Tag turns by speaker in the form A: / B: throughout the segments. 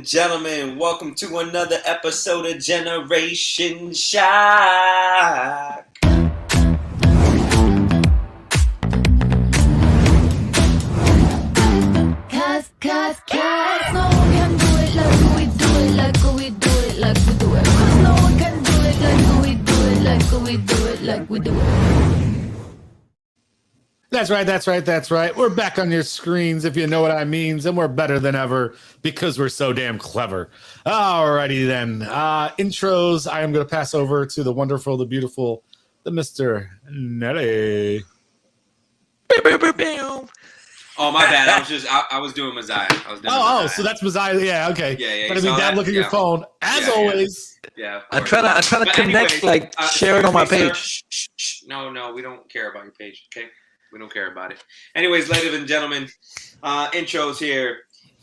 A: gentlemen, welcome to another episode of Generation Shock.
B: Cause no one can do it like we do it, like we do it, like we do it. Cause no one can do it like we do it, like we do it, like we do it.
C: That's right. We're back on your screens, if you know what I mean, and we're better than ever because we're so damn clever. Alrighty then. Intros, I am going to pass over to the wonderful, the beautiful, the Mr. Nelly.
A: Oh, my bad. I was doing Messiah.
C: So that's Messiah. Yeah, okay.
A: Yeah.
C: But I mean, Dad, look at your phone, as always.
A: Yeah.
D: I'm trying to connect, share it on my page.
A: Shh. No, we don't care about your page, okay? We don't care about it. Anyways, ladies and gentlemen, intros here.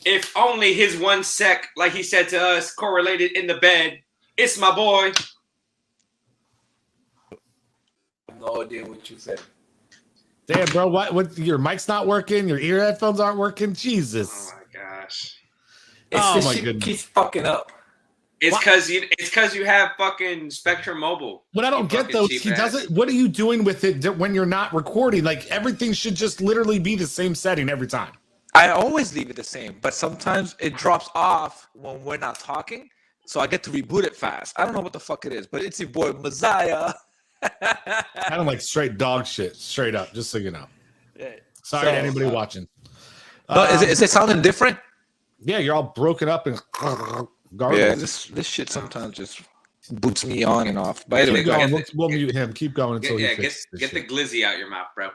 A: If only his one sec, like he said to us, correlated in the bed. It's my boy.
D: I have no idea what you said.
C: Damn, bro, what? Your mic's not working? Your ear headphones aren't working? Jesus.
A: Oh, my gosh.
C: My goodness.
D: Keeps fucking up.
A: It's because you have fucking Spectrum Mobile.
C: What I don't get though, he doesn't. What are you doing with it when you're not recording? Like everything should just literally be the same setting every time.
D: I always leave it the same, but sometimes it drops off when we're not talking, so I get to reboot it fast. I don't know what the fuck it is, but it's your boy Messiah.
C: I don't like straight dog shit, straight up, just so you know.
D: Yeah.
C: Sorry to anybody watching.
D: No, is it sounding different?
C: Yeah, you're all broken up and garbage.
D: Yeah, this shit sometimes just boots me on and off. By the way,
C: we'll mute him. Keep going until he fixes
A: get the glizzy out your mouth, bro.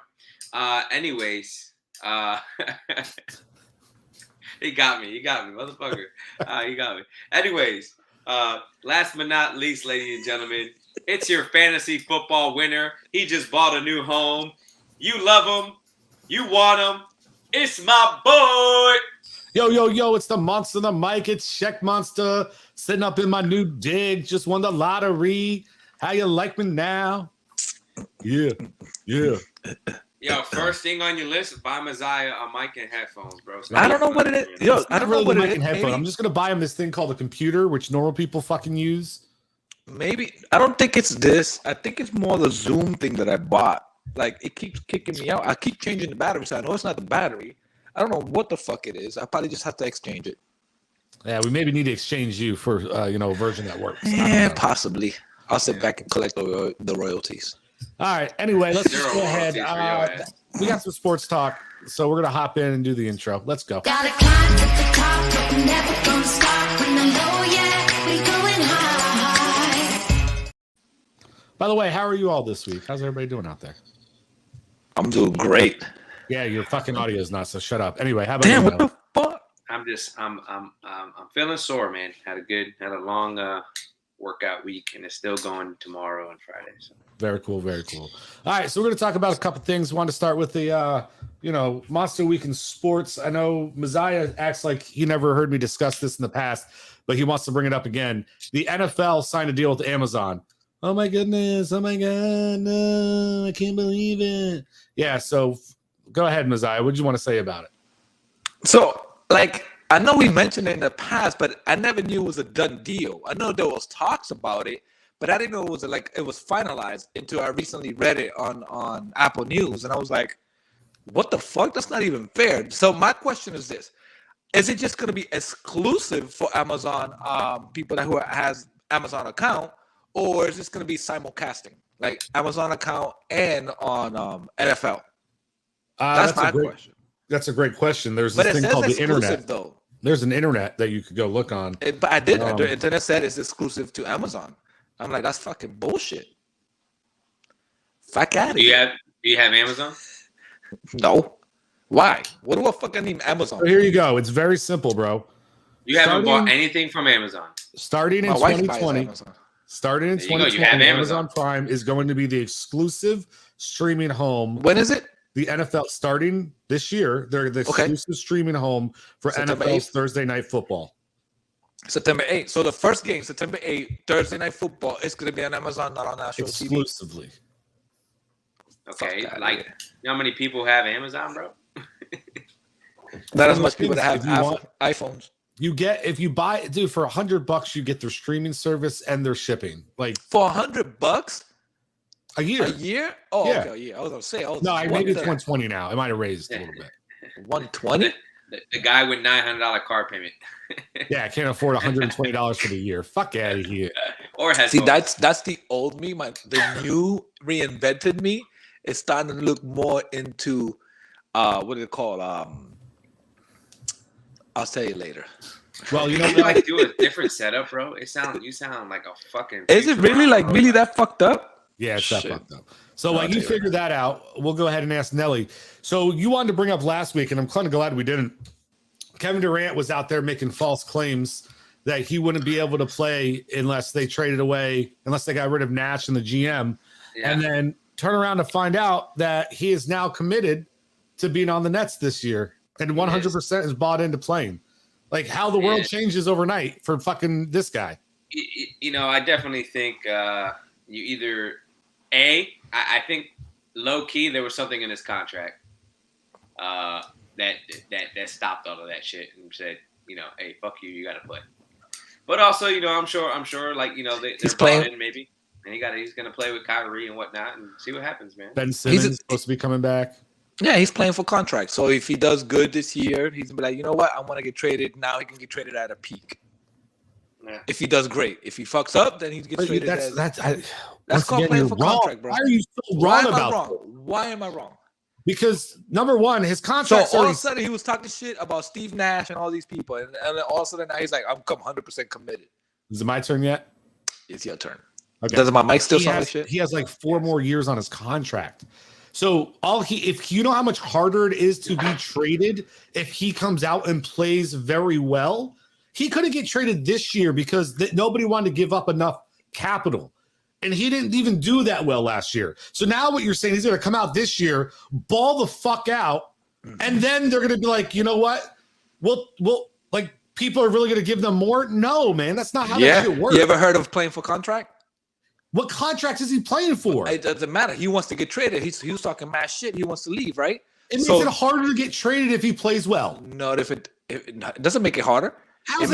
A: Anyways, he got me, motherfucker. He got me. Anyways, last but not least, ladies and gentlemen, it's your fantasy football winner. He just bought a new home. You love him. You want him. It's my boy.
C: Yo, it's the monster, the mic. It's Sheck Monster sitting up in my new dig. Just won the lottery. How you like me now? Yeah.
A: Yo, first thing on your list, buy Messiah a mic and headphones, bro.
D: I don't know what it is. Yo, I don't know what it is.
C: I'm just going to buy him this thing called a computer, which normal people fucking use.
D: Maybe. I don't think it's this. I think it's more the Zoom thing that I bought. Like, it keeps kicking me out. I keep changing the battery, so I know it's not the battery. I don't know what the fuck it is. I probably just have to exchange it.
C: Yeah, we maybe need to exchange you for a version that works.
D: Yeah, possibly. I'll sit back and collect the royalties.
C: All right. Anyway, let's just go ahead. We got some sports talk, so we're gonna hop in and do the intro. Let's go.
B: Gotta climb to the top, but we're never gonna stop. When the low, yeah, we going high.
C: By the way, how are you all this week? How's everybody doing out there?
D: I'm doing great.
C: Yeah, your fucking audio is not, so shut up. Anyway, how about
D: damn, what the fuck?
A: I'm feeling sore, man. Had a long workout week, and it's still going tomorrow and Friday. So.
C: Very cool. All right, so we're going to talk about a couple things. Want to start with the Monster Week in sports. I know Messiah acts like he never heard me discuss this in the past, but he wants to bring it up again. The NFL signed a deal with Amazon. Oh my goodness! Oh my god! No, I can't believe it. Yeah, so. Go ahead, Messiah. What do you want to say about it?
D: So, I know we mentioned it in the past, but I never knew it was a done deal. I know there was talks about it, but I didn't know it was it was finalized until I recently read it on Apple News, and I was like, "What the fuck? That's not even fair." So my question is this: is it just going to be exclusive for Amazon people who has Amazon account, or is this going to be simulcasting, like Amazon account and on NFL? That's my question.
C: That's a great question. There's this thing called the internet.
D: Though.
C: There's an internet that you could go look on.
D: But I did. The internet said it's exclusive to Amazon. I'm like, that's fucking bullshit. Fuck out of here.
A: Do you have Amazon?
D: No. Why? What do I fucking need Amazon?
C: So here you go. It's very simple, bro.
A: You haven't bought anything from Amazon.
C: Starting in 2020. Amazon Prime is going to be the exclusive streaming home.
D: When is it?
C: The NFL starting this year, they're the exclusive streaming home for
D: September
C: NFL's
D: 8th.
C: Thursday Night Football.
D: September 8th. So the first game, September 8th, Thursday Night Football, is going to be on Amazon, not on national
C: exclusively.
D: TV.
A: Okay, you know how many people have Amazon, bro?
D: Not as much people that have iPhones.
C: You get if you buy, dude, for $100, you get their streaming service and their shipping, like
D: For $100
C: a year.
D: a year? Oh,
C: Yeah.
D: okay, yeah. I was gonna say,
C: No, maybe it's 120 now. It might have raised a little bit.
D: 120.
A: The guy with $900 car payment.
C: Yeah, I can't afford $120 for the year. Fuck out of here.
A: Or has
D: See, that's the old me. The new reinvented me is starting to look more into what do they call I'll tell you later.
C: Well, you know,
A: you like do a different setup, bro. You sound like a fucking.
D: Is it really like really that fucked up?
C: Yeah, it's that
D: Shit.
C: fucked up. So while you figure that out, we'll go ahead and ask Nelly. So you wanted to bring up last week, and I'm kind of glad we didn't. Kevin Durant was out there making false claims that he wouldn't be able to play unless they traded away, unless they got rid of Nash and the GM, and then turn around to find out that he is now committed to being on the Nets this year and 100% is bought into playing. Like how the world changes overnight for fucking this guy.
A: You know, I definitely think you either I think low key there was something in his contract that stopped all of that shit and said, you know, hey, fuck you, you got to play. But also, you know, I'm sure, like, you know, they're playing maybe, and he's gonna play with Kyrie and whatnot and see what happens, man.
C: Ben Simmons is supposed to be coming back.
D: Yeah, he's playing for contract. So if he does good this year, he's gonna be like, you know what, I want to get traded. Now he can get traded at a peak. Yeah. If he does great, if he fucks up, then he gets traded. That's called playing for contract, bro.
C: Why are you so wrong about that?
D: Why am I wrong?
C: Because number one, his contract.
D: So all of a sudden he was talking shit about Steve Nash and all these people, and then all of a sudden now he's like, I'm 100% committed.
C: Is it my turn yet?
D: It's your turn.
C: Okay.
D: Doesn't my mic still sound like shit?
C: He has like 4 more years on his contract. So if you know how much harder it is to be traded if he comes out and plays very well, he couldn't get traded this year because nobody wanted to give up enough capital. And he didn't even do that well last year. So now what you're saying, he's going to come out this year, ball the fuck out, and then they're going to be like, you know what? We'll like people are really going to give them more? No, man, that's not how that shit works.
D: You ever heard of playing for contract?
C: What contract is he playing for?
D: It doesn't matter. He wants to get traded. He was talking mad shit. He wants to leave, right?
C: It makes it harder to get traded if he plays well.
D: No, it doesn't make it harder. It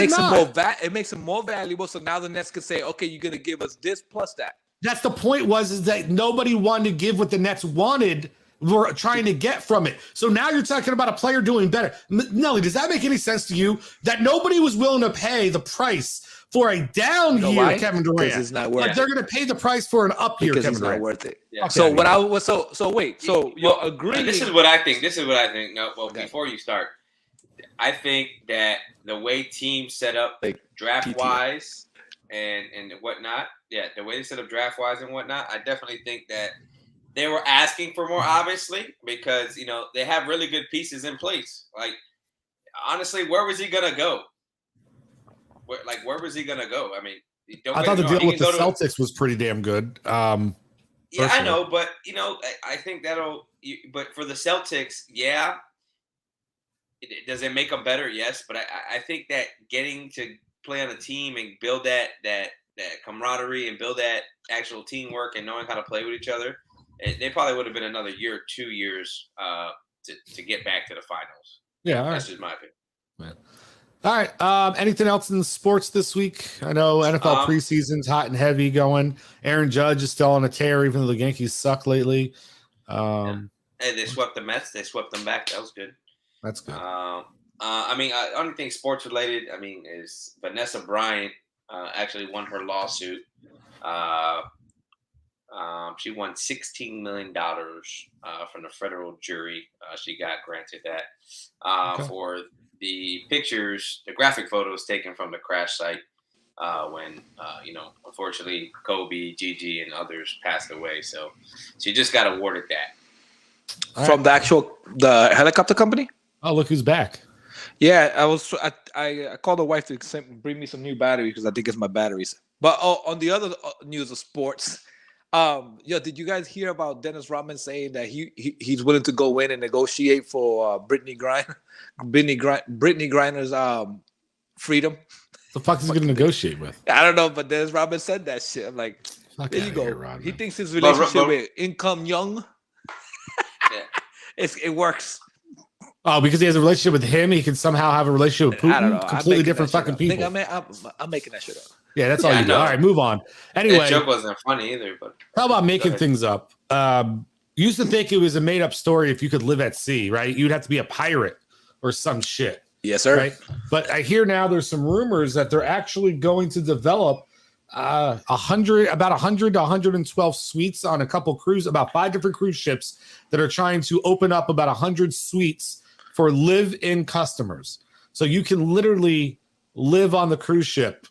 D: makes him more valuable. So now the Nets can say, okay, you're gonna give us this plus that.
C: That's the point. Is that nobody wanted to give what the Nets wanted. We're trying to get from it. So now you're talking about a player doing better. Nelly, does that make any sense to you? That nobody was willing to pay the price for a down year,
D: why?
C: Kevin Durant.
D: It's not worth
C: but they're going to pay the price for an up year, Kevin Durant.
D: Not worth it.
A: Yeah.
D: So what I was so wait. So you're agreeing?
A: This is what I think. No, well, before you start, I think that the way teams set up draft wise and whatnot, the way they set up draft wise and whatnot, I definitely think that they were asking for more, obviously, because, you know, they have really good pieces in place. Like, honestly, where was he going to go? Where was he going to go? I mean,
C: I thought the deal with the Celtics was pretty damn good.
A: Yeah, I know, but, you know, I think but for the Celtics, does it make them better? Yes, but I think that getting to play on a team and build that camaraderie and build that actual teamwork and knowing how to play with each other, they probably would have been another year or 2 years to get back to the finals.
C: Yeah, all
A: that's just my opinion.
C: Man. All right. Anything else in sports this week? I know NFL preseason's hot and heavy going. Aaron Judge is still on a tear, even though the Yankees suck lately.
A: And they swept the Mets. They swept them back. That was good.
C: That's good.
A: I mean, only thing sports related, I mean, is Vanessa Bryant actually won her lawsuit. She won $16 million from the federal jury. She got granted that for the pictures, the graphic photos taken from the crash site when, you know, unfortunately, Kobe, Gigi, and others passed away. So she just got awarded that.
D: From the helicopter company?
C: Oh, look who's back.
D: Yeah, I called the wife to bring me some new batteries because I think it's my batteries. But on the other news of sports, did you guys hear about Dennis Rodman saying that he's willing to go in and negotiate for Brittany Griner's freedom?
C: The fuck is he going to negotiate with?
D: I don't know, but Dennis Rodman said that shit. I'm like, there you go. He thinks his relationship with Income Young, it works.
C: Oh, because he has a relationship with him, he can somehow have a relationship with
D: I don't know.
C: Putin. Completely different fucking people.
D: I'm making that shit up.
C: Yeah, that's all
A: Yeah, I
C: you do.
A: know.
C: All right, move on.
A: That
C: Anyway,
A: joke wasn't funny either. But
C: how about making
A: ahead.
C: things up? Used to think it was a made up story if you could live at sea, right? You'd have to be a pirate or some shit.
D: Yes, sir.
C: Right. But I hear now there's some rumors that they're actually going to develop about 100 to 112 suites on a couple cruise, about 5 different cruise ships that are trying to open up about 100 suites for live-in customers. So you can literally live on the cruise ship,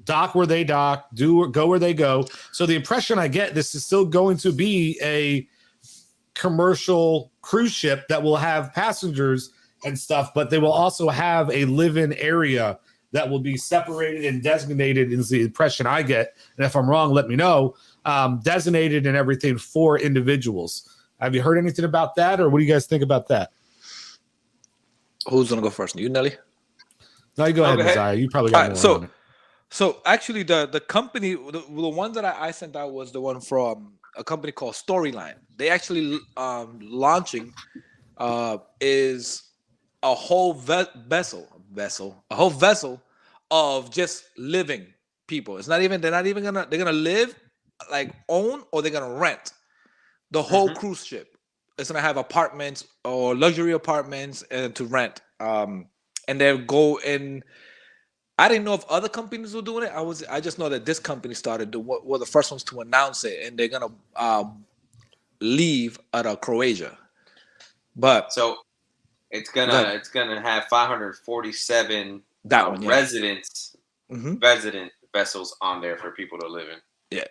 C: dock where they dock, go where they go. So the impression I get, this is still going to be a commercial cruise ship that will have passengers and stuff, but they will also have a live-in area that will be separated and designated, is the impression I get. And if I'm wrong, let me know. Designated and everything for individuals. Have you heard anything about that, or what do you guys think about that?
D: Who's gonna go first? You, Nelly?
C: No, you go ahead, Messiah. You probably got more on it.
D: So actually, the company, the one that I sent out was the one from a company called Storyline. They actually launching is a whole vessel of just living people. It's not even they're gonna live, like own, or they're gonna rent the whole cruise ship. It's gonna have apartments or luxury apartments and to rent. And they'll go in. I didn't know if other companies were doing it. I just know that this company started were the first ones to announce it, and they're gonna leave out of Croatia. But
A: so it's gonna have 547 resident vessels on there for people to live in.
D: Yeah.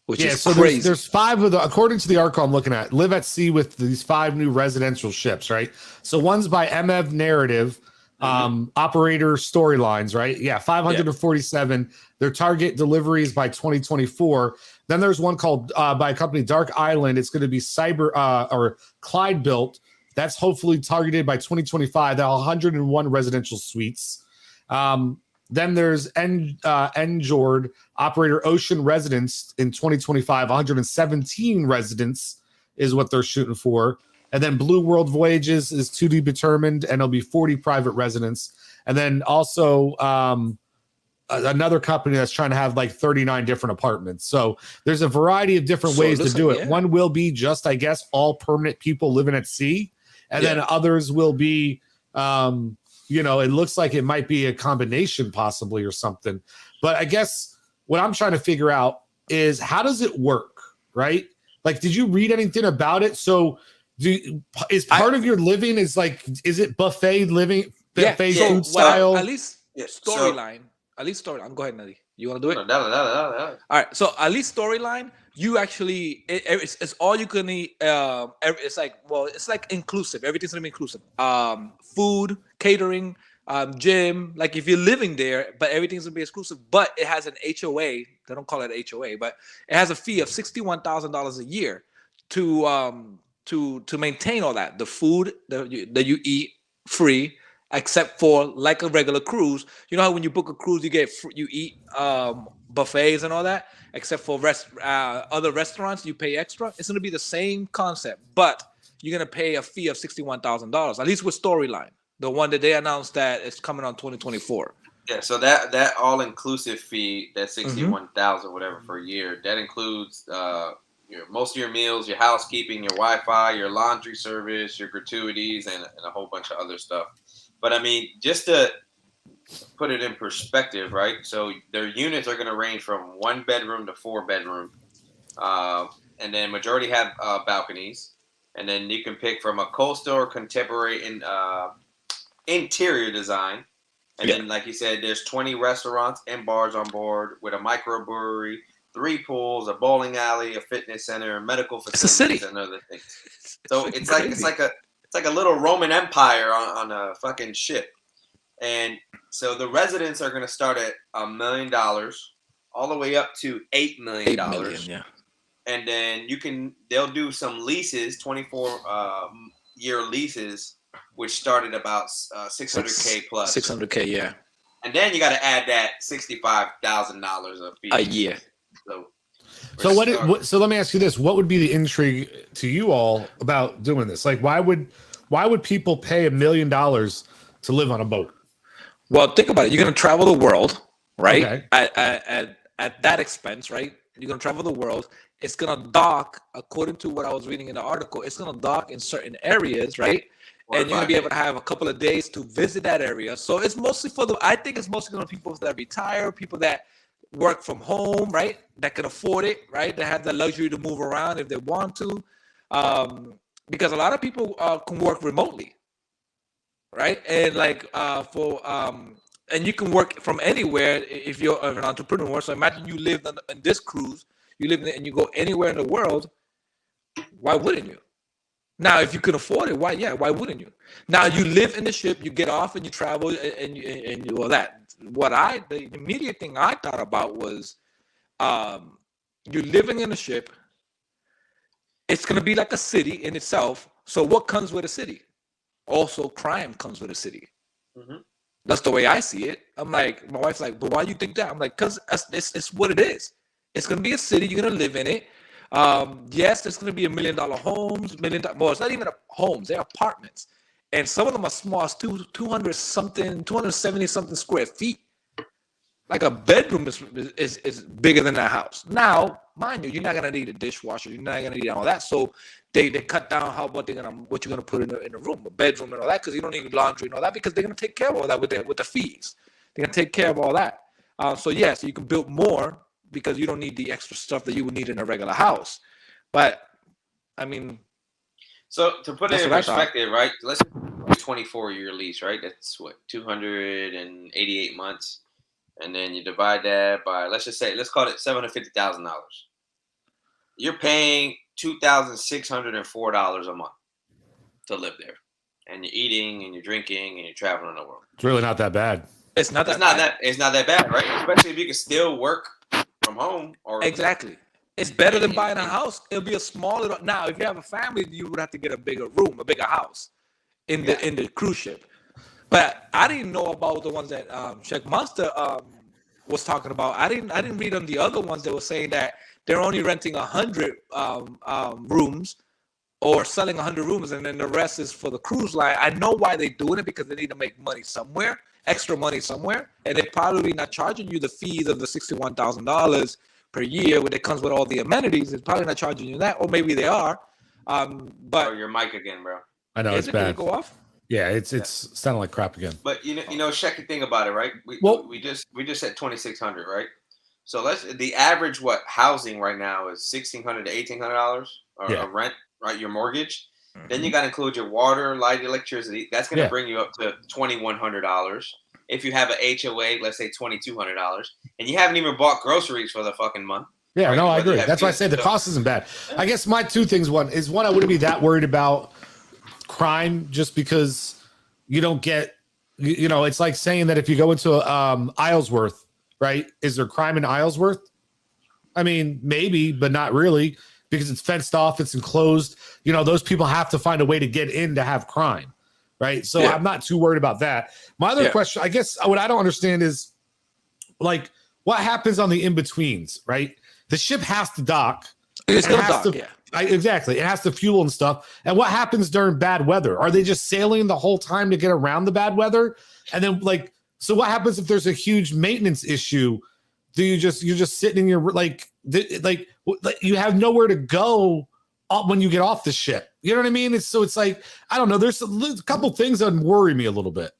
D: Which is
C: so
D: crazy.
C: There's 5 of the, according to the article I'm looking at, live at sea with these 5 new residential ships, right? So one's by MF Narrative, operator storylines, right? Yeah, 547. Their target deliveries by 2024. Then there's one called by a company, Dark Island. It's going to be or Clyde built. That's hopefully targeted by 2025. That 101 residential suites. Then there's Njord, operator Ocean Residence in 2025. 117 residents is what they're shooting for. And then Blue World Voyages is to be determined, and it'll be 40 private residents. And then also another company that's trying to have like 39 different apartments. So there's a variety of different ways to do it. One will be just, I guess, all permanent people living at sea. And then others will be, it looks like it might be a combination possibly or something. But I guess what I'm trying to figure out is, how does it work, right? Like, did you read anything about it? So is part of your living is it buffet living, buffet food style?
D: At least Storyline. At least Storyline. Go ahead, Nelly. You want to do it?
A: No.
D: All right. So at least Storyline, you actually it's all you can eat. It's like inclusive. Everything's gonna be inclusive. Food, catering, gym. Like if you're living there, but everything's gonna be exclusive. But it has an HOA. They don't call it HOA, but it has a fee of $61,000 a year to maintain all that. The food that you eat free, except for like a regular cruise. You know how when you book a cruise, you eat buffets and all that, except for other restaurants, you pay extra. It's going to be the same concept, but you're going to pay a fee of $61,000, at least with Storyline, the one that they announced that it's coming on 2024.
A: Yeah, so that all-inclusive fee, that $61,000 whatever for a year, that includes most of your meals, your housekeeping, your Wi-Fi, your laundry service, your gratuities, and a whole bunch of other stuff. But I mean, just to put it in perspective, right? So their units are going to range from 1 bedroom to 4 bedroom, and then majority have balconies. And then you can pick from a coastal or contemporary interior design. And then, like you said, there's 20 restaurants and bars on board with a microbrewery, 3 pools, a bowling alley, a fitness center, a medical facilities, and other things. So it's like a little Roman Empire on a fucking ship. And so the residents are going to start at $1 million all the way up to $8 million. $8 million,
D: yeah.
A: And then they'll do some leases, 24-year leases, which started about $600K plus.
D: $600K, yeah.
A: And then you got to add that $65,000 a fee.
D: A year.
C: So let me ask you this: what would be the intrigue to you all about doing this? Like, why would Why would people pay $1 million to live on a boat?
D: Well, think about it. You're going to travel the world, right?
C: Okay.
D: At that expense, right? You're going to travel the world. It's going to dock, according to what I was reading in the article, it's going to dock in certain areas, right? And you're going to be able to have a couple of days to visit that area. So it's mostly I think it's mostly going to people that retire, people that work from home, right? That can afford it, right? That have the luxury to move around if they want to. Because a lot of people can work remotely, right? And and you can work from anywhere if you're an entrepreneur. So imagine you live on this cruise, you live in it and you go anywhere in the world. Why wouldn't you? Now, if you can afford it, why wouldn't you? Now you live in the ship, you get off and you travel and you all that. The immediate thing I thought about was you're living in a ship. It's going to be like a city in itself. So what comes with a city? Also, crime comes with a city. Mm-hmm. That's the way I see it. I'm like, my wife's like, but why do you think that? I'm like, because it's what it is. It's going to be a city. You're going to live in it. Yes, there's going to be $1 million homes. Well, it's not even homes. They're apartments. And some of them are small. It's 270 something square feet. Like a bedroom is bigger than that house. Now, mind you, you're not gonna need a dishwasher. You're not gonna need all that. So they cut down what you're gonna put in the room, a bedroom and all that, because you don't need laundry and all that, because they're gonna take care of all that with the fees. They're gonna take care of all that. So you can build more because you don't need the extra stuff that you would need in a regular house. But I mean,
A: so to put it in perspective, right? Let's say a 24-year lease, right? That's what 288 months. And then you divide that by, let's call it $750,000. You're paying $2,604 a month to live there, and you're eating and you're drinking and you're traveling the world.
C: It's really not that bad.
A: It's not that bad, right? Especially if you can still work from home.
D: Exactly. It's better than buying a house. It'll be a smaller. Now, if you have a family, you would have to get a bigger room, a bigger house in the cruise ship. But I didn't know about the ones that Check Monster was talking about. I didn't read on the other ones that were saying that they're only renting 100 rooms or selling 100 rooms, and then the rest is for the cruise line. I know why they're doing it, because they need to make money somewhere, extra money somewhere, and they're probably not charging you the fees of the $61,000 per year, when it comes with all the amenities. It's probably not charging you that, or maybe they are. But
A: your mic again, bro.
C: I know it's bad.
D: Can it go off?
C: Yeah, it's sounding like crap again.
A: But check the thing about it, right? We just said 2,600, right? So the average housing right now is $1,600 to $1,800 or rent, right? Your mortgage. Mm-hmm. Then you got to include your water, light, electricity. That's going to bring you up to $2,100. If you have an HOA, let's say $2,200, and you haven't even bought groceries for the fucking month.
C: Yeah,
A: right?
C: No, I agree. That's why I say the cost isn't bad. I guess my two things. One, I wouldn't be that worried about crime, just because you don't get, it's like saying that if you go into Islesworth, right? Is there crime in Islesworth? I mean, maybe, but not really, because it's fenced off, it's enclosed. Those people have to find a way to get in to have crime, right? So I'm not too worried about that. My other question, I guess, what I don't understand is, like, what happens on the in-betweens, right? The ship has to dock.
D: It's going to dock,
C: exactly. It has to fuel and stuff. And what happens during bad weather? Are they just sailing the whole time to get around the bad weather? And then, so what happens if there's a huge maintenance issue? You're just sitting in your, you have nowhere to go when you get off the ship. You know what I mean? It's like, I don't know. There's a couple things that worry me a little bit.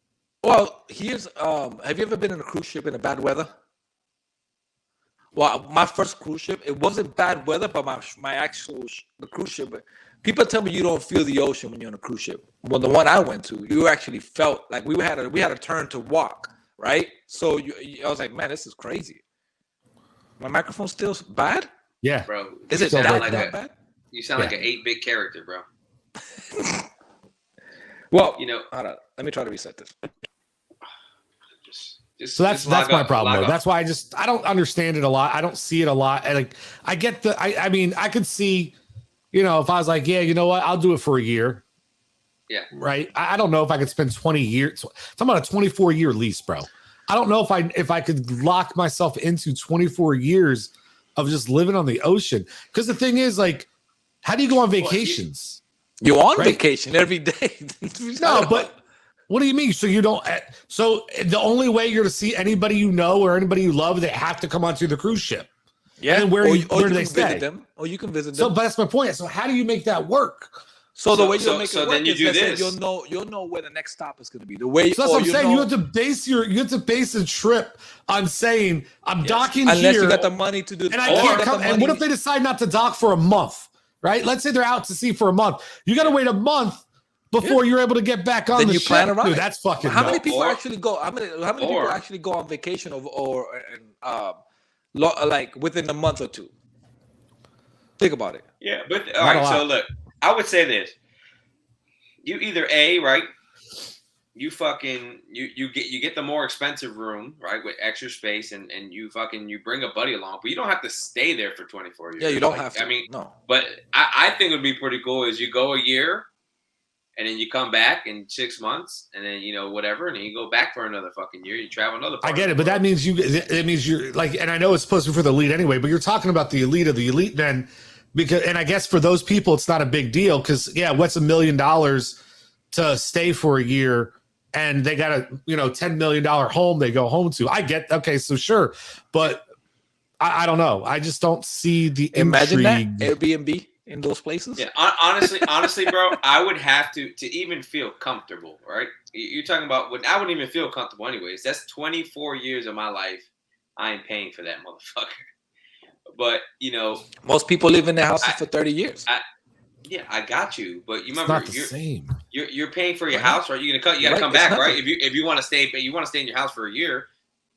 D: Well, here's, have you ever been in a cruise ship in a bad weather? Well, my first cruise ship, it wasn't bad weather, but my actual the cruise ship. People tell me you don't feel the ocean when you're on a cruise ship. Well, the one I went to, you actually felt like we had a turn to walk, right? So I was like, man, this is crazy. My microphone's still bad?
C: Yeah,
A: bro.
D: Is it that bad?
A: You sound like an 8-bit character, bro.
D: Well, hold on. Let me try to reset this.
C: So that's my problem, though. That's why I don't understand it a lot. I don't see it a lot. And I get I mean, I could see, if I was like, yeah, you know what, I'll do it for a year.
A: Yeah.
C: Right. I don't know if I could spend 20 years. I'm about a 24-year lease, bro. I don't know if I could lock myself into 24 years of just living on the ocean. Because the thing is, how do you go on vacations?
D: You're on
C: Right.
D: vacation every day.
C: No, but what do you mean? So you don't? So the only way you're to see anybody you know or anybody you love, they have to come onto the cruise ship.
D: yeah.
C: And then where
D: or
C: do
D: you
C: they
D: can
C: stay?
D: visit them, or you can visit
C: So,
D: them.
C: but that's my point. So how do you make that work?
D: So the
A: So-
D: way you'll
A: so-
D: make
A: so
D: it
A: then
D: work
A: you
D: is
A: do
D: let's say
A: this.
D: you'll know where the next stop is going to be. The way
C: So that's what I'm saying.
D: know,
C: You have to base a trip on saying I'm docking
D: unless
C: here,
D: you got the money to do.
C: and I
D: or
C: can't
D: got
C: come.
D: the
C: And what
D: money-
C: if they decide not to dock for a month? Right? Let's say they're out to sea for a month. You got to wait a month before you're able to get back on
D: Then
C: the
D: you
C: ship.
D: plan around
C: Dude,
D: it.
C: that's fucking.
D: How many
C: nuts.
D: people
A: Or-
D: actually go? How many people
A: or-
D: actually go on vacation like within a month or two? Think about it.
A: Yeah, but
C: Not
A: all
C: a
A: right. So
C: lot.
A: look, I would say this: you either right, you get the more expensive room, right, with extra space, and you bring a buddy along, but you don't have to stay there for 24 years.
D: Yeah, you don't
A: Like,
D: have to.
A: I mean,
D: no.
A: but I think it would be pretty cool is you go a year, and then you come back in 6 months, and then whatever, and then you go back for another fucking year. You travel another.
C: I
A: part
C: get
A: of
C: it,
A: the
C: but that
A: world.
C: means it means you're like, and I know it's supposed to be for the elite anyway, but you're talking about the elite of the elite then, because, and I guess for those people, it's not a big deal because what's $1 million to stay for a year, and they got a $10 million home they go home to. I get, okay, so sure, but I don't know. I just don't see the
D: Imagine
C: intrigue.
D: that Airbnb in those places.
A: Yeah, honestly, bro, I would have to even feel comfortable, right? You're talking about when I wouldn't even feel comfortable anyways. That's 24 years of my life I ain't paying for that motherfucker. But
D: Most people live in their houses for 30 years.
A: yeah, I got you. But you
C: It's
A: remember
C: not the same.
A: you're paying for your
D: Right.
A: house, right? You gotta
D: Right,
A: come
D: it's
A: back,
D: nothing.
A: right? If you want to stay in your house for a year,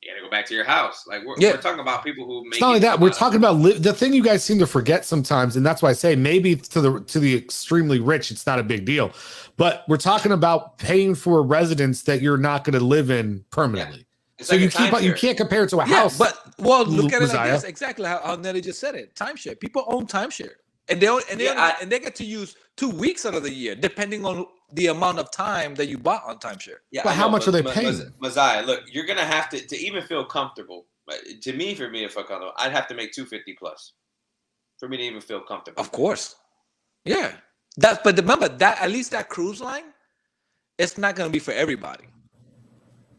A: you gotta go back to your house. Like we're talking about people who make.
C: It's not only that, we're talking about the thing you guys seem to forget sometimes, and that's why I say maybe to the extremely rich, it's not a big deal, but we're talking about paying for a residence that you're not going to live in permanently.
A: It's
C: So
A: like
C: you can't compare it to a house.
D: But look at it like
C: Messiah.
D: this. Exactly how Nelly just said it. Timeshare. People own timeshare, and they get to use 2 weeks out of the year, depending on the amount of time that you bought on timeshare.
A: Yeah,
C: But
A: I
C: how
A: know,
C: much are they paying?
A: Messiah, look, you're gonna have to even feel comfortable. To me, for me to feel comfortable, I'd have to make 250 plus for me to even feel comfortable.
D: Of course. Yeah. But remember that at least that cruise line, it's not going to be for everybody.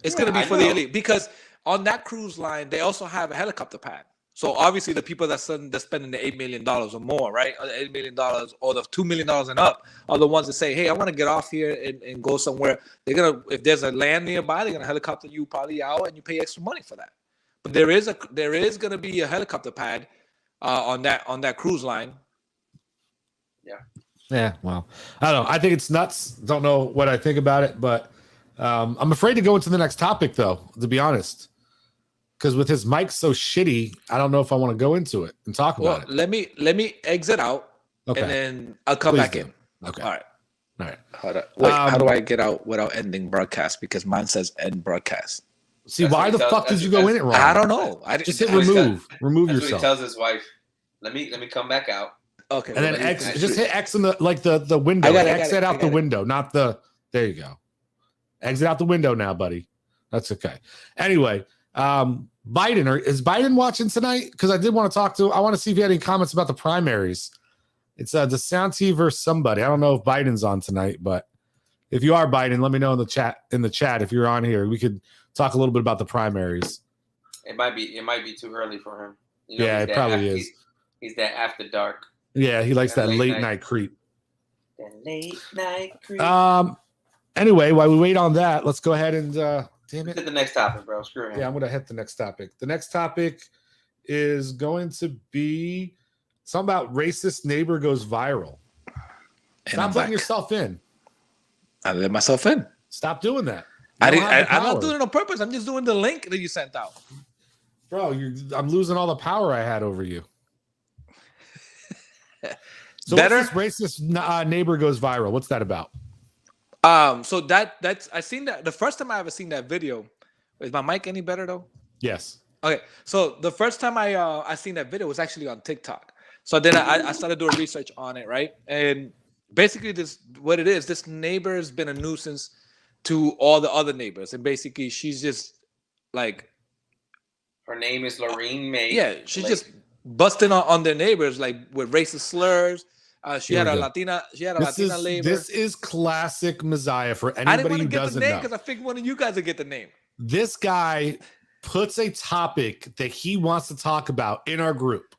D: It's going to be
A: I
D: for the
A: know.
D: elite because on that cruise line they also have a helicopter pad. So obviously the people that's spending the $8 million or more, right? Or the $8 million or the $2 million and up are the ones that say, hey, I want to get off here and go somewhere. They're going to, if there's a land nearby, they're going to helicopter you probably out and you pay extra money for that. But there is going to be a helicopter pad on that cruise line.
C: Yeah, well, I don't know. I think it's nuts. Don't know what I think about it, but I'm afraid to go into the next topic, though, to be honest. Because with his mic so shitty, I don't know if I want to go into it and talk
D: Well,
C: about it.
D: let me exit out,
C: Okay.
D: and then I'll come
C: Please
D: back
C: do.
D: in.
C: Okay.
D: All right.
C: All right.
D: Hold on. Wait, how
C: Um,
D: do I get out without ending broadcast? Because mine says end broadcast.
C: See,
A: That's
C: why
A: what
C: the
A: he tells-
C: fuck did
A: that's-
C: you go in it
A: that's-
C: wrong?
D: I don't know. I
C: Just
D: didn't.
C: hit
A: what he
C: remove. Remove
A: That's what he
C: yourself.
A: tells his wife. Let me come back out.
D: Okay.
C: And then
D: well,
C: X,
A: actually-
C: just hit X in the the window.
D: I got it, I got
C: Exit
D: it, I
C: out the
D: got it.
C: window, not the. There you go. Exit out the window now, buddy. That's okay. Anyway, Biden, is Biden watching tonight? Because I did want to talk to. I want to see if you had any comments about the primaries. It's DeSantis versus somebody. I don't know if Biden's on tonight, but if you are Biden, let me know in the chat. If you're on here, we could talk a little bit about the primaries.
A: It might be too early for him.
C: Yeah,
A: he's
C: it
A: that
C: probably
A: after-
C: is.
A: He's that after dark.
C: Yeah, he likes that
A: Late
C: late
A: night.
C: night creep.
A: That late night creep.
C: Anyway, while we wait on that, let's go ahead and damn
A: Hit
C: it.
A: the next topic, bro. Screw him.
C: Yeah, I'm gonna hit the next topic. The next topic is going to be something about racist neighbor goes viral.
D: And
C: Stop
D: I'm
C: letting
D: back.
C: yourself in.
D: I let myself in.
C: Stop doing that.
D: I
C: You
D: didn't.
C: don't have the
D: I'm not
C: power.
D: doing it on purpose. I'm just doing the link that you sent out.
C: Bro, I'm losing all the power I had over you. So
D: Better?
C: what's this racist neighbor goes viral? What's that about?
D: So that's I seen that the first time I ever seen that video. Is my mic any better though?
C: Yes.
D: Okay, so the first time I seen that video was actually on TikTok. So then I started doing research on it, right? And basically, this neighbor has been a nuisance to all the other neighbors, and basically she's just like,
A: Her name is Lorene May.
D: yeah, she's
A: Blake.
D: just busting on their neighbors like with racist slurs. She
C: Here
D: had
C: we
D: a
C: go.
D: Latina. She had a Latina label.
C: This is classic Messiah for
D: I didn't
C: anybody
D: want
C: who
D: to get the
C: doesn't
D: name
C: know.
D: because I figured one of you guys would get the name.
C: This guy puts a topic that he wants to talk about in our group.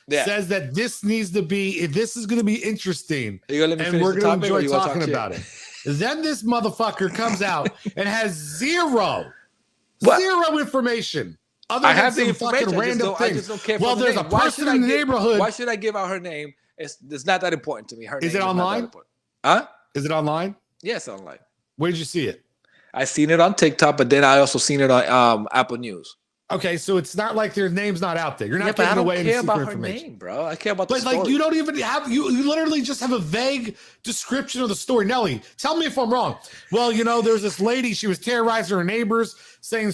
D: Yeah.
C: Says that this needs to be, this is going to be interesting,
D: Are you gonna let me
C: and
D: finish
C: we're
D: the
C: going to
D: topic, or
C: enjoy
D: you wanna
C: talking
D: talk
C: about
D: shit?
C: it. Then this motherfucker comes out and has zero information. Other
D: I
C: than
D: have the
C: some
D: information.
C: fucking random
D: I
C: things.
D: just don't care.
C: Well,
D: for the
C: there's
D: name.
C: a person in the neighborhood.
D: Why should I give out her name? It's not that important to me. Her
C: Is
D: name
C: it
D: not that
C: online?
D: important. Huh?
C: Is it online?
D: Yes, online.
C: Where did you see it?
D: I seen it on TikTok, but then I also seen it on Apple News.
C: Okay, so it's not like their name's not out there. You're not
D: Yeah, but I
C: giving
D: don't
C: away any
D: care
C: secret
D: about her
C: information.
D: name, bro. I care about the
C: But
D: story.
C: like, you don't even have you literally just have a vague description of the story. Nelly, tell me if I'm wrong. Well, there's this lady. She was terrorizing her neighbors, saying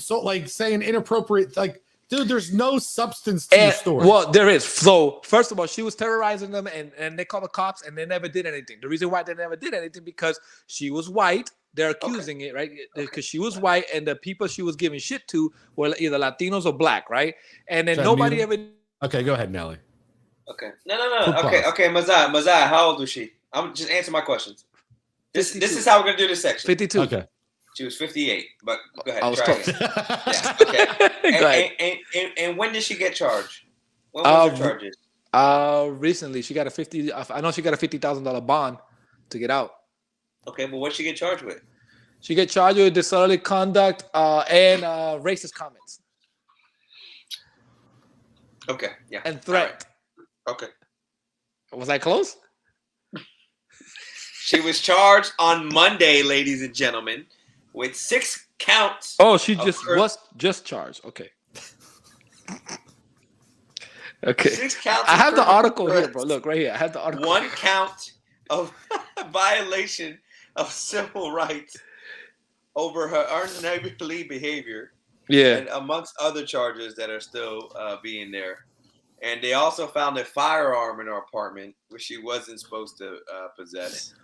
C: inappropriate. Like, dude, there's no substance to your story.
D: Well, there is. So first of all, she was terrorizing them, and they called the cops, and they never did anything. The reason why they never did anything because she was white. They're accusing it, right? Because she was white, and the people she was giving shit to were either Latinos or black, right? And then nobody ever.
C: Okay, go ahead, Nelly.
A: Okay. No. Okay, Mazai, how old was she? I'm just answer my questions. This is how we're gonna do this section.
D: 52.
C: Okay.
A: She was 58, but go ahead.
D: I was
A: try
D: close.
A: again. Yeah, okay.
D: Go ahead.
A: And when did she get charged? When was her charges?
D: Recently she got a I know she got a $50,000 bond to get out.
A: Okay, but what did she get charged with?
D: She get charged with disorderly conduct and racist comments.
A: Okay, yeah.
D: And threat.
A: Right. Okay.
D: Was I close?
A: She was charged on Monday, ladies and gentlemen, with 6 counts.
D: Oh, she was just charged. Okay. Okay.
A: 6 counts.
D: I have the article here, bro. Look right here. I have the article.
A: 1 count of violation of civil rights over her unneighborly behavior.
D: Yeah.
A: And amongst other charges that are still being there. And they also found a firearm in her apartment, which she wasn't supposed to possess.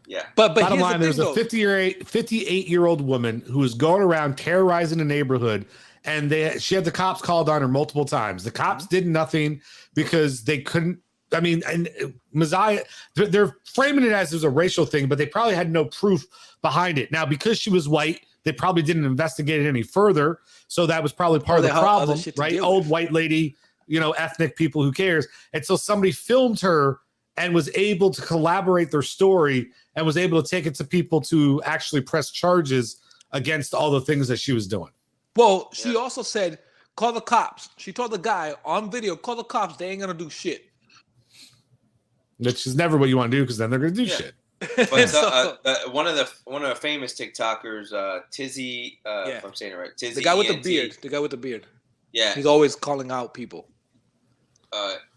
A: Yeah.
C: But bottom line, there's a 58-year-old woman who was going around terrorizing the neighborhood, and she had the cops called on her multiple times. The cops did nothing because they couldn't. I mean, and Messiah, they're framing it as a racial thing, but they probably had no proof behind it. Now, because she was white, they probably didn't investigate it any further. So that was probably part of the problem, right? Old white lady, ethnic people, who cares? And so somebody filmed her and was able to collaborate their story and was able to take it to people to actually press charges against all the things that she was doing.
D: Well, she also said, call the cops. She told the guy on video, call the cops. They ain't going to do shit.
C: Which is never what you want to do, because then they're going to do shit.
A: But one of the famous TikTokers, Tizzy, if I'm saying it right, Tizzy,
D: the guy with the beard. The guy with the beard.
A: Yeah,
D: he's always calling out people.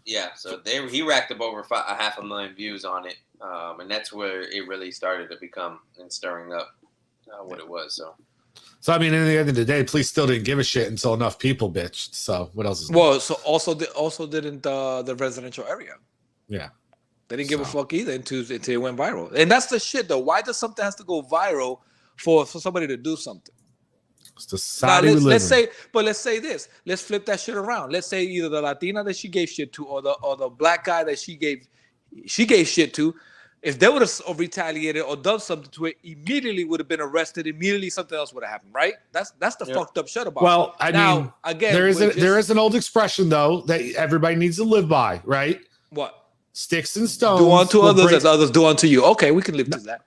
A: Yeah. So he racked up over 500,000 views on it, and that's where it really started to become and stirring up what it was.
C: So I mean, in the end of the day, police still didn't give a shit until enough people bitched. So what else is new?
D: Well, so also didn't the residential area.
C: Yeah.
D: They didn't give a fuck either until it went viral. And that's the shit, though. Why does something has to go viral for somebody to do something?
C: It's the society
D: let's say this. Let's flip that shit around. Let's say either the Latina that she gave shit to or the black guy that she gave shit to. If they would have retaliated or done something to it, immediately would have been arrested. Immediately something else would have happened, right? That's the fucked up shit about it.
C: Well, I mean, again, there is an old expression, though, that everybody needs to live by, right?
D: What?
C: Sticks and stones.
D: Do unto others as others do unto you. Okay, we can live to that.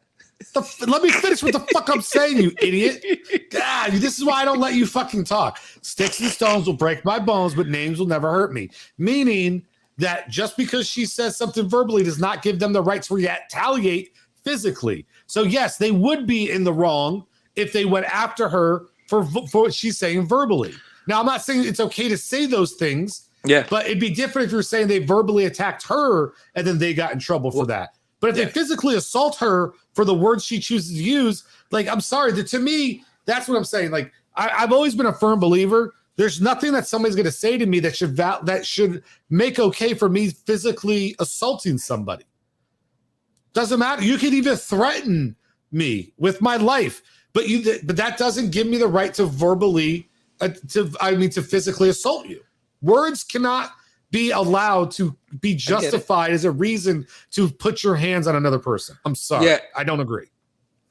C: Let me finish what the fuck I'm saying, you idiot. God, this is why I don't let you fucking talk. Sticks and stones will break my bones, but names will never hurt me. Meaning that just because she says something verbally does not give them the right to retaliate physically. So yes, they would be in the wrong if they went after her for what she's saying verbally. Now, I'm not saying it's okay to say those things. Yeah, but it'd be different if you're saying they verbally attacked her and then they got in trouble for that. But if they physically assault her for the words she chooses to use, like, I'm sorry, to me, that's what I'm saying. Like, I've always been a firm believer. There's nothing that somebody's going to say to me that should make okay for me physically assaulting somebody. Doesn't matter. You can even threaten me with my life, but that doesn't give me the right to verbally, to physically assault you. Words cannot be allowed to be justified as a reason to put your hands on another person. I'm sorry.
D: Yeah.
C: I don't agree.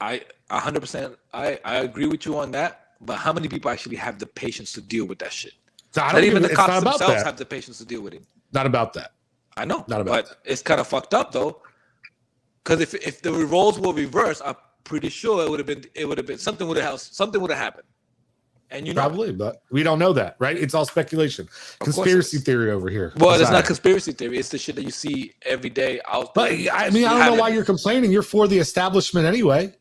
D: I 100%. I agree with you on that. But how many people actually have the patience to deal with that shit?
C: So I
D: Not
C: don't
D: even
C: give,
D: the
C: it's
D: cops
C: not about
D: themselves
C: that.
D: have the patience to deal with it.
C: Not about that.
D: I know,
C: Not about
D: but it's kind of fucked up though. Because if the roles were reversed, I'm pretty sure it would have been something would have happened. And you know,
C: Probably, but we don't know that, right? It's all speculation.
D: course
C: Conspiracy
D: it is.
C: theory over here.
D: well, it's
C: Messiah.
D: not conspiracy theory. It's the shit that you see every day out
C: But
D: there.
C: I mean, I don't know why you're complaining. You're for the establishment anyway.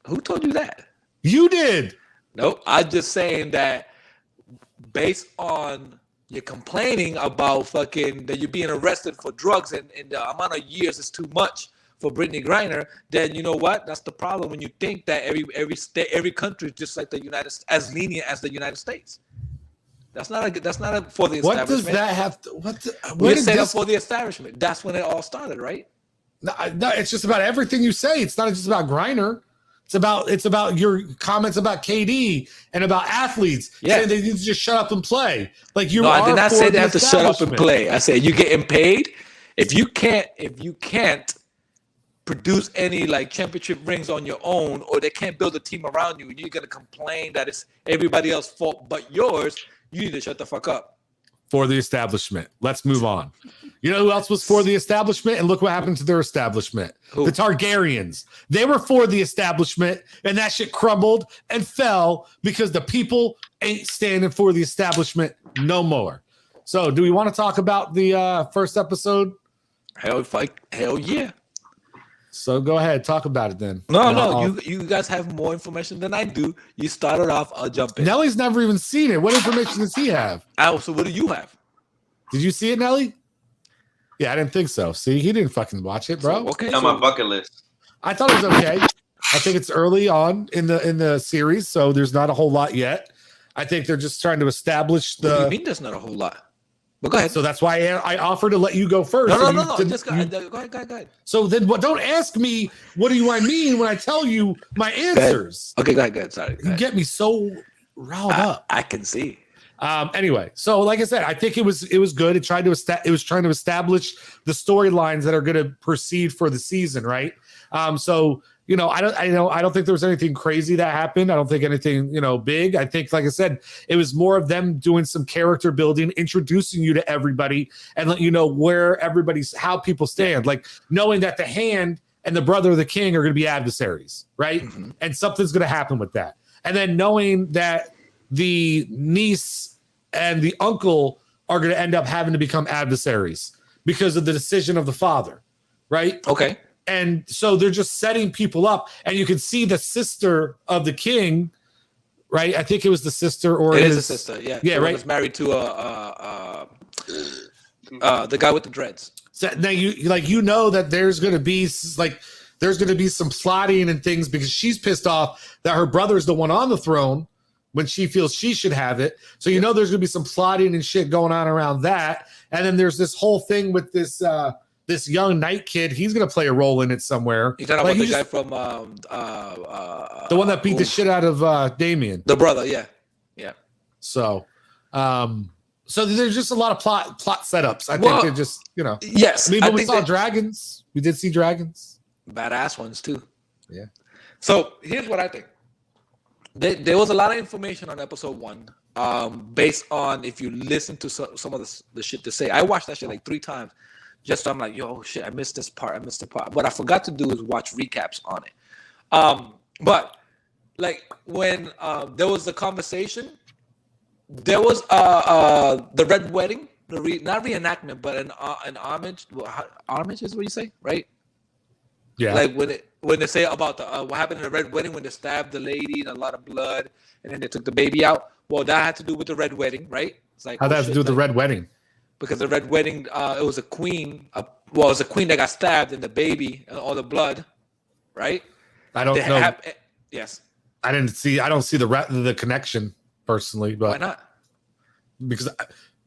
D: Who told you that?
C: You did.
D: Nope. I'm just saying that based on you're complaining about fucking that you're being arrested for drugs and the amount of years is too much for Brittany Griner, then you know what? That's the problem when you think that every state, every country is just like the as lenient as the United States. That's not for the establishment.
C: What does that have to, what the,
D: We
C: where
D: set
C: did
D: up for the establishment. That's when it all started, right?
C: no, it's just about everything you say. It's not just about Griner. It's about your comments about KD and about athletes.
D: Yeah.
C: Saying they need to just shut up and play. Like you
D: No, I
C: are
D: did not
C: for
D: say
C: the
D: they have to shut up and
C: establishment.
D: play. I said you getting paid. If you can't produce any like championship rings on your own, or they can't build a team around you, and you're gonna complain that it's everybody else's fault but yours, you need to shut the fuck up.
C: For the establishment. Let's move on. You know who else was for the establishment? And look what happened to their establishment.
D: Who?
C: The Targaryens. They were for the establishment, and that shit crumbled and fell because the people ain't standing for the establishment no more. So, do we want to talk about the first episode?
D: Hell yeah.
C: So, go ahead, talk about it then.
D: No, you guys have more information than I do. You started off, I'll jump in.
C: Nelly's never even seen it. What information does he have?
D: Oh, so what do you have?
C: Did you see it, Nelly? Yeah, I didn't think so. See, he didn't fucking watch it, bro.
D: So, okay.
A: It's on my bucket list.
C: I thought it was okay. I think it's early on in the series, so there's not a whole lot yet. I think they're just trying to establish
D: What do you
C: the.
D: mean there's not a whole lot? But go ahead.
C: So that's why I offered to let you go first.
D: No.
C: And you didn't-
D: Just go ahead.
C: So then, don't ask me what do I mean when I tell you my answers.
D: Okay, go ahead. Sorry. Go
C: You
D: ahead.
C: get me so riled up.
D: I can see.
C: Anyway, so like I said, I think it was good. It was trying to establish the storylines that are going to proceed for the season, right? So you know, I don't think there was anything crazy that happened. I don't think anything, big. I think, like I said, it was more of them doing some character building, introducing you to everybody, and let you know how people stand. Like knowing that the Hand and the brother of the king are going to be adversaries, right?
D: Mm-hmm.
C: And something's going to happen with that. And then knowing that the niece and the uncle are going to end up having to become adversaries because of the decision of the father, right?
D: Okay.
C: And so they're just setting people up, and you can see the sister of the king, right? I think it was the sister, or
D: It is a sister. Yeah.
C: Yeah,
D: The one
C: right.
D: that's married to the guy with the dreads.
C: So now you know that there's going to be some plotting and things because she's pissed off that her brother's the one on the throne when she feels she should have it. So you know there's going to be some plotting and shit going on around that. And then there's this whole thing with this young Knight kid. He's going to play a role in it somewhere.
D: You talking
C: Like,
D: about the
C: he
D: guy
C: just-
D: from
C: the one that beat the shit out of Damien.
D: the brother? Yeah.
C: So there's just a lot of plot setups. I
D: Well,
C: think they're just,
D: Yes.
C: I mean, but we
D: think
C: saw
D: that-
C: dragons. We did see dragons.
D: badass ones too.
C: Yeah.
D: So here's what I think. There was a lot of information on episode 1, based on if you listen to some of the shit to say. I watched that shit like 3 times, just so I'm like, yo, shit, I missed this part. What I forgot to do is watch recaps on it. But like when there was the conversation, there was the Red Wedding, not reenactment, but an homage. Homage is what you say, right?
C: Yeah.
D: Like when they say about the what happened in the Red Wedding when they stabbed the lady and a lot of blood, and then they took the baby out. Well, that had to do with the Red Wedding, right? It's like
C: How'd that have to do with the Red Wedding?
D: because the Red Wedding, it was a queen. It was a queen that got stabbed, and the baby and all the blood, right?
C: I don't know.
D: Yes.
C: I don't see the connection personally, but
D: Why not?
C: because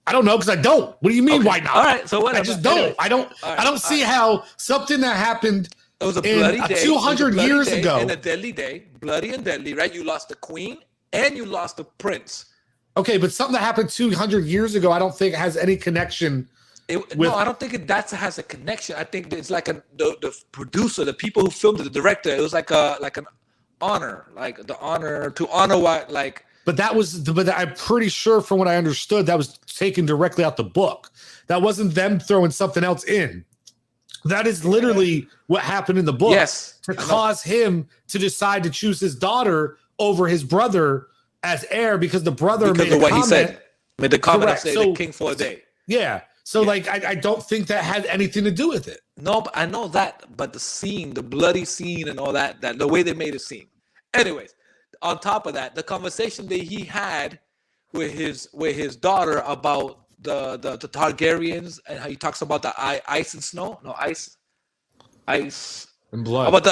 C: I don't know, because I don't. What do you mean?
D: Okay.
C: Why not?
D: All right. So whatever.
C: I just don't.
D: Anyway.
C: I don't.
D: All right.
C: I don't see how something that happened
D: It was a
C: in
D: bloody day.
C: 200 years ago.
D: And a deadly day. Bloody and deadly, right? You lost the queen and you lost the prince.
C: Okay, but something that happened 200 years ago, I don't think has any connection with-
D: no, I don't think that has a connection. I think it's like the producer, the people who filmed it, the director. It was like an honor, like the honor to honor what like.
C: But I'm pretty sure from what I understood, that was taken directly out the book. That wasn't them throwing something else in. That is literally what happened in the book.
D: Yes,
C: to cause him to decide to choose his daughter over his brother as heir because the brother made
D: of what
C: comment.
D: he said. Made the comment
C: Correct.
D: say
C: So-
D: the king for a day.
C: Yeah. So like I don't think that had anything to do with it.
D: No, but I know that. But the scene, the bloody scene, and all that the way they made it seem. Anyways, on top of that, the conversation that he had with his daughter about the Targaryens and how he talks about the ice and snow, ice
C: And blood.
D: about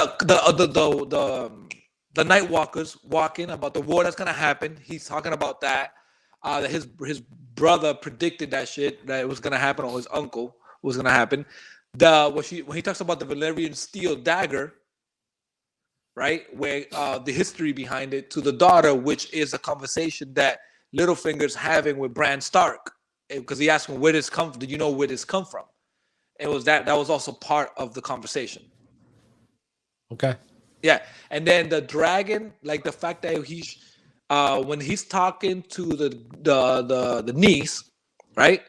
D: the Night Walkers walking, about the war that's gonna happen. He's talking about that. That his brother predicted that shit, that it was gonna happen, or his uncle was gonna happen. When he talks about the Valyrian steel dagger, right, where the history behind it to the daughter, which is a conversation that Littlefinger's having with Bran Stark, because he asked him, "Where this come? Did you know where this come from?" It was that was also part of the conversation.
C: Okay.
D: Yeah, and then the dragon, like the fact that he's when he's talking to the niece, right,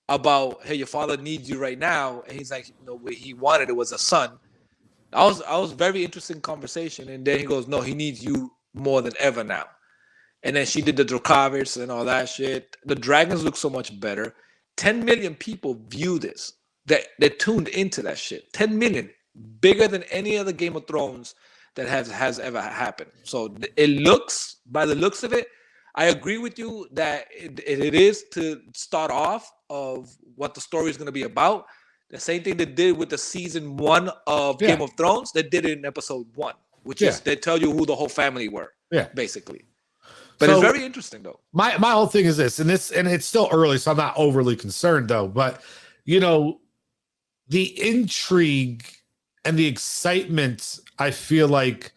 D: about, hey, your father needs you right now, and he's like, what he wanted it was a son. I was very interesting conversation, and then he goes, no, he needs you more than ever now. And then she did the Dracarys and all that shit. The dragons look so much better. 10 million people view this. They tuned into that shit. 10 million, bigger than any other Game of Thrones that has ever happened. So it looks, by the looks of it, I agree with you that it is to start off of what the story is going to be about. The same thing they did with the season 1 of Game of Thrones. They did it in episode 1, which is they tell you who the whole family were, basically. But
C: So,
D: it's very interesting, though.
C: My whole thing is this, and it's still early, so I'm not overly concerned, though. But the intrigue and the excitement, I feel like,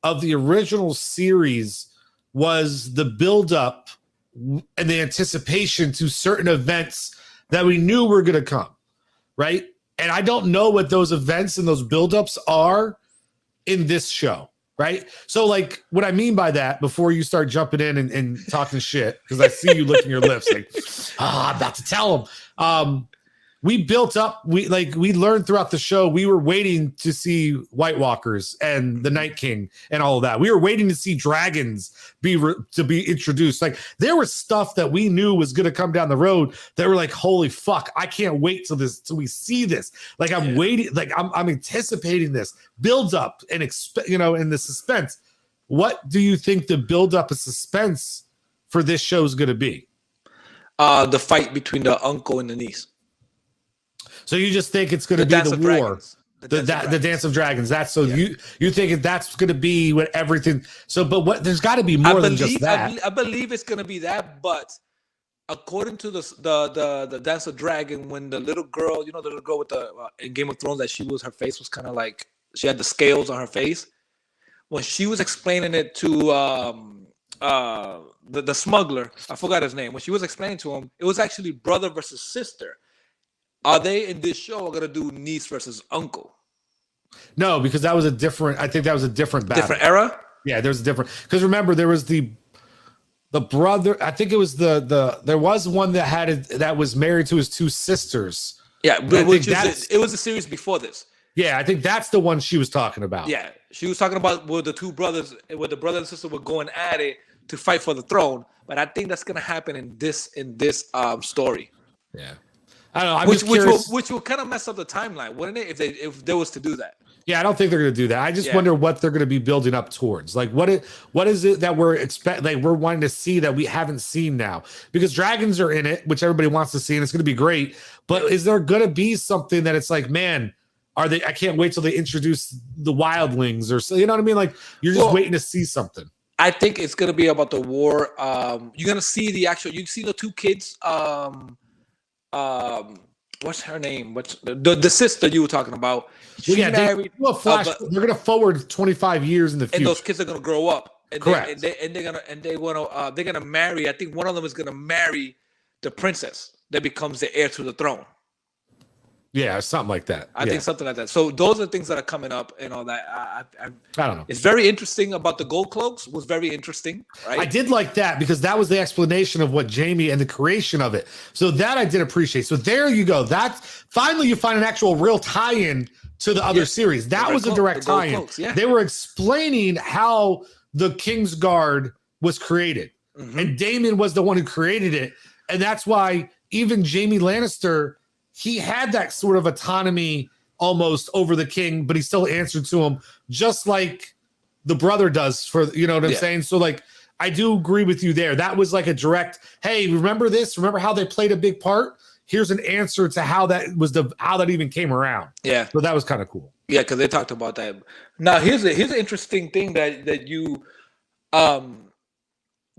C: of the original series was the buildup and the anticipation to certain events that we knew were going to come, right? And I don't know what those events and those buildups are in this show, right? So, like, what I mean by that, before you start jumping in and talking shit, because I see you licking your lips, like, I'm about to tell them. We built up, we learned throughout the show, we were waiting to see White Walkers and the Night King and all of that. We were waiting to see dragons be introduced. Like, there was stuff that we knew was going to come down the road that were like, holy fuck, I can't wait till we see this. Like, I'm waiting, like I'm anticipating this builds up and in the suspense. What do you think the build up of suspense for this show is going to be?
D: The fight between the uncle and the niece.
C: So you just think it's going to be the war, the Dance of Dragons. That's so you think that's going to be what everything. So, but there's got to be more than just that.
D: I believe it's going to be that, but according to the Dance of Dragon, when the little girl, the little girl with the in Game of Thrones, that her face was kind of like she had the scales on her face. When she was explaining it to the smuggler, I forgot his name. When she was explaining to him, it was actually brother versus sister. Are they in this show going to do niece versus uncle?
C: No, because that was a different. I think that was a different battle.
D: Different era.
C: Yeah, there's a different. Because remember, there was the brother. I think it was there was one that was married to his two sisters.
D: Yeah, but it was a series before this.
C: Yeah, I think that's the one she was talking about.
D: Yeah, she was talking about where the two brothers, where the brother and sister were going at it to fight for the throne. But I think that's going to happen in this story.
C: Yeah. I don't know.
D: Which will kind of mess up the timeline, wouldn't it? If they was to do that.
C: Yeah, I don't think they're going to do that. I just wonder what they're going to be building up towards. Like, what is it that we're wanting to see that we haven't seen now? Because dragons are in it, which everybody wants to see, and it's going to be great. But is there going to be something that it's like, man, I can't wait till they introduce the wildlings or so. You know what I mean? Like, you're just waiting to see something.
D: I think it's going to be about the war. You're going to see you see the two kids. What's her name? What's the sister you were talking about? She married.
C: They're going to forward 25 years in the future,
D: and those kids are going to grow up. And
C: correct.
D: They're going to marry. I think one of them is going to marry the princess that becomes the heir to the throne.
C: Yeah, something like that.
D: I think something like that. So those are things that are coming up and all that.
C: I don't know.
D: It's very interesting about the gold cloaks. Was very interesting, right?
C: I did like that because that was the explanation of what Jamie and the creation of it. So that I did appreciate. So there you go. That's finally you find an actual real tie-in to the other series. That was a direct tie-in.
D: Cloaks, yeah.
C: They were explaining how the Kingsguard was created, and Daemon was the one who created it, and that's why even Jaime Lannister, he had that sort of autonomy almost over the king, but he still answered to him just like the brother does for, you know what I'm saying? So like, I do agree with you there. That was like a direct, hey, remember this? Remember how they played a big part? Here's an answer to how that even came around.
D: Yeah.
C: So that was kind of cool.
D: Yeah, because they talked about that. Now here's an interesting thing that you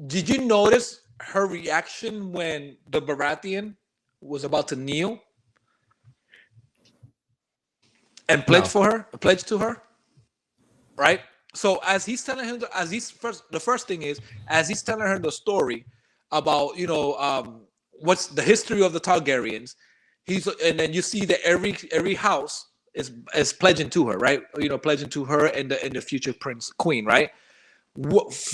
D: did you notice her reaction when the Baratheon was about to kneel and pledge to her, right? So as he's telling him, the first thing is, as he's telling her the story about, what's the history of the Targaryens, and then you see that every house is pledging to her, right? Pledging to her and the future queen, right?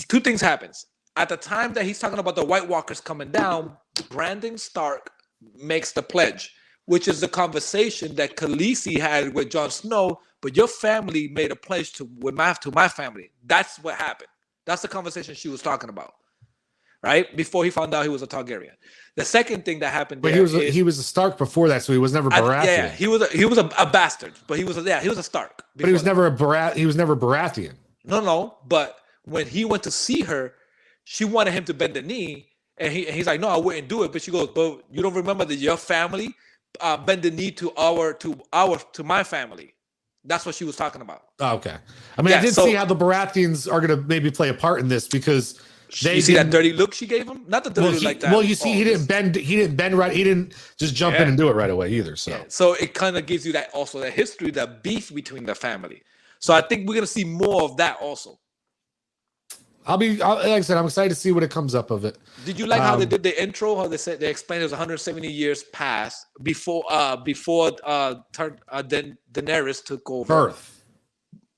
D: Two things happens. At the time that he's talking about the White Walkers coming down, Brandon Stark makes the pledge, which is the conversation that Khaleesi had with Jon Snow, but your family made a pledge to my family. That's what happened. That's the conversation she was talking about, right? Before he found out he was a Targaryen. The second thing that happened,
C: but he was a Stark before that, so he was never Baratheon.
D: Yeah, he was a bastard, but he was a Stark.
C: But he was never He was never Baratheon.
D: No. But when he went to see her, she wanted him to bend the knee, and he's like, no, I wouldn't do it. But she goes, but you don't remember that your family bend the knee to my family. That's what she was talking about.
C: Oh, okay. I mean, I did see how the Baratheons are going to maybe play a part in this because
D: you see that dirty look she gave him? Not the dirty look like that.
C: Well, you see, he didn't bend right. He didn't just jump in and do it right away either. So,
D: so it kind of gives you that history, that beef between the family. So I think we're going to see more of that also.
C: Like I said, I'm excited to see what it comes up of it.
D: Did you like how they did the intro? How they explained it was 170 years past before Daenerys took over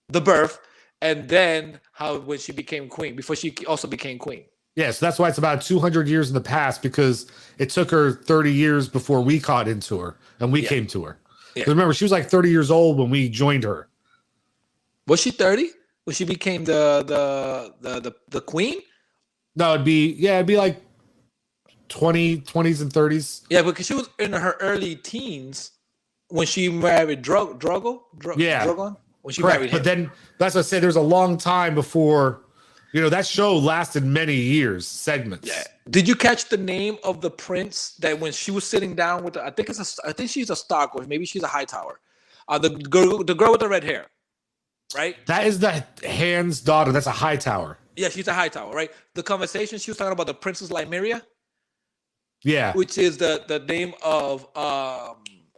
D: the birth, and then how when she became queen, before she also became queen.
C: Yeah, so that's why it's about 200 years in the past, because it took her 30 years before we caught into her and we came to her. Yeah. Remember, she was like 30 years old when we joined her.
D: Was she 30? When she became the queen?
C: No, it'd be like 20s and 30s.
D: Yeah, because she was in her early teens when she married Drogon. When she married him.
C: But then that's what I say. There's a long time before, that show lasted many years, segments.
D: Yeah. Did you catch the name of the prince that when she was sitting down with I think she's a Stark, or maybe she's a Hightower. The girl with the red hair. Right?
C: That is the Hand's daughter. That's a Hightower.
D: Yeah, she's a Hightower, right? The conversation she was talking about, the Princess Lymeria.
C: Yeah.
D: Which is the name of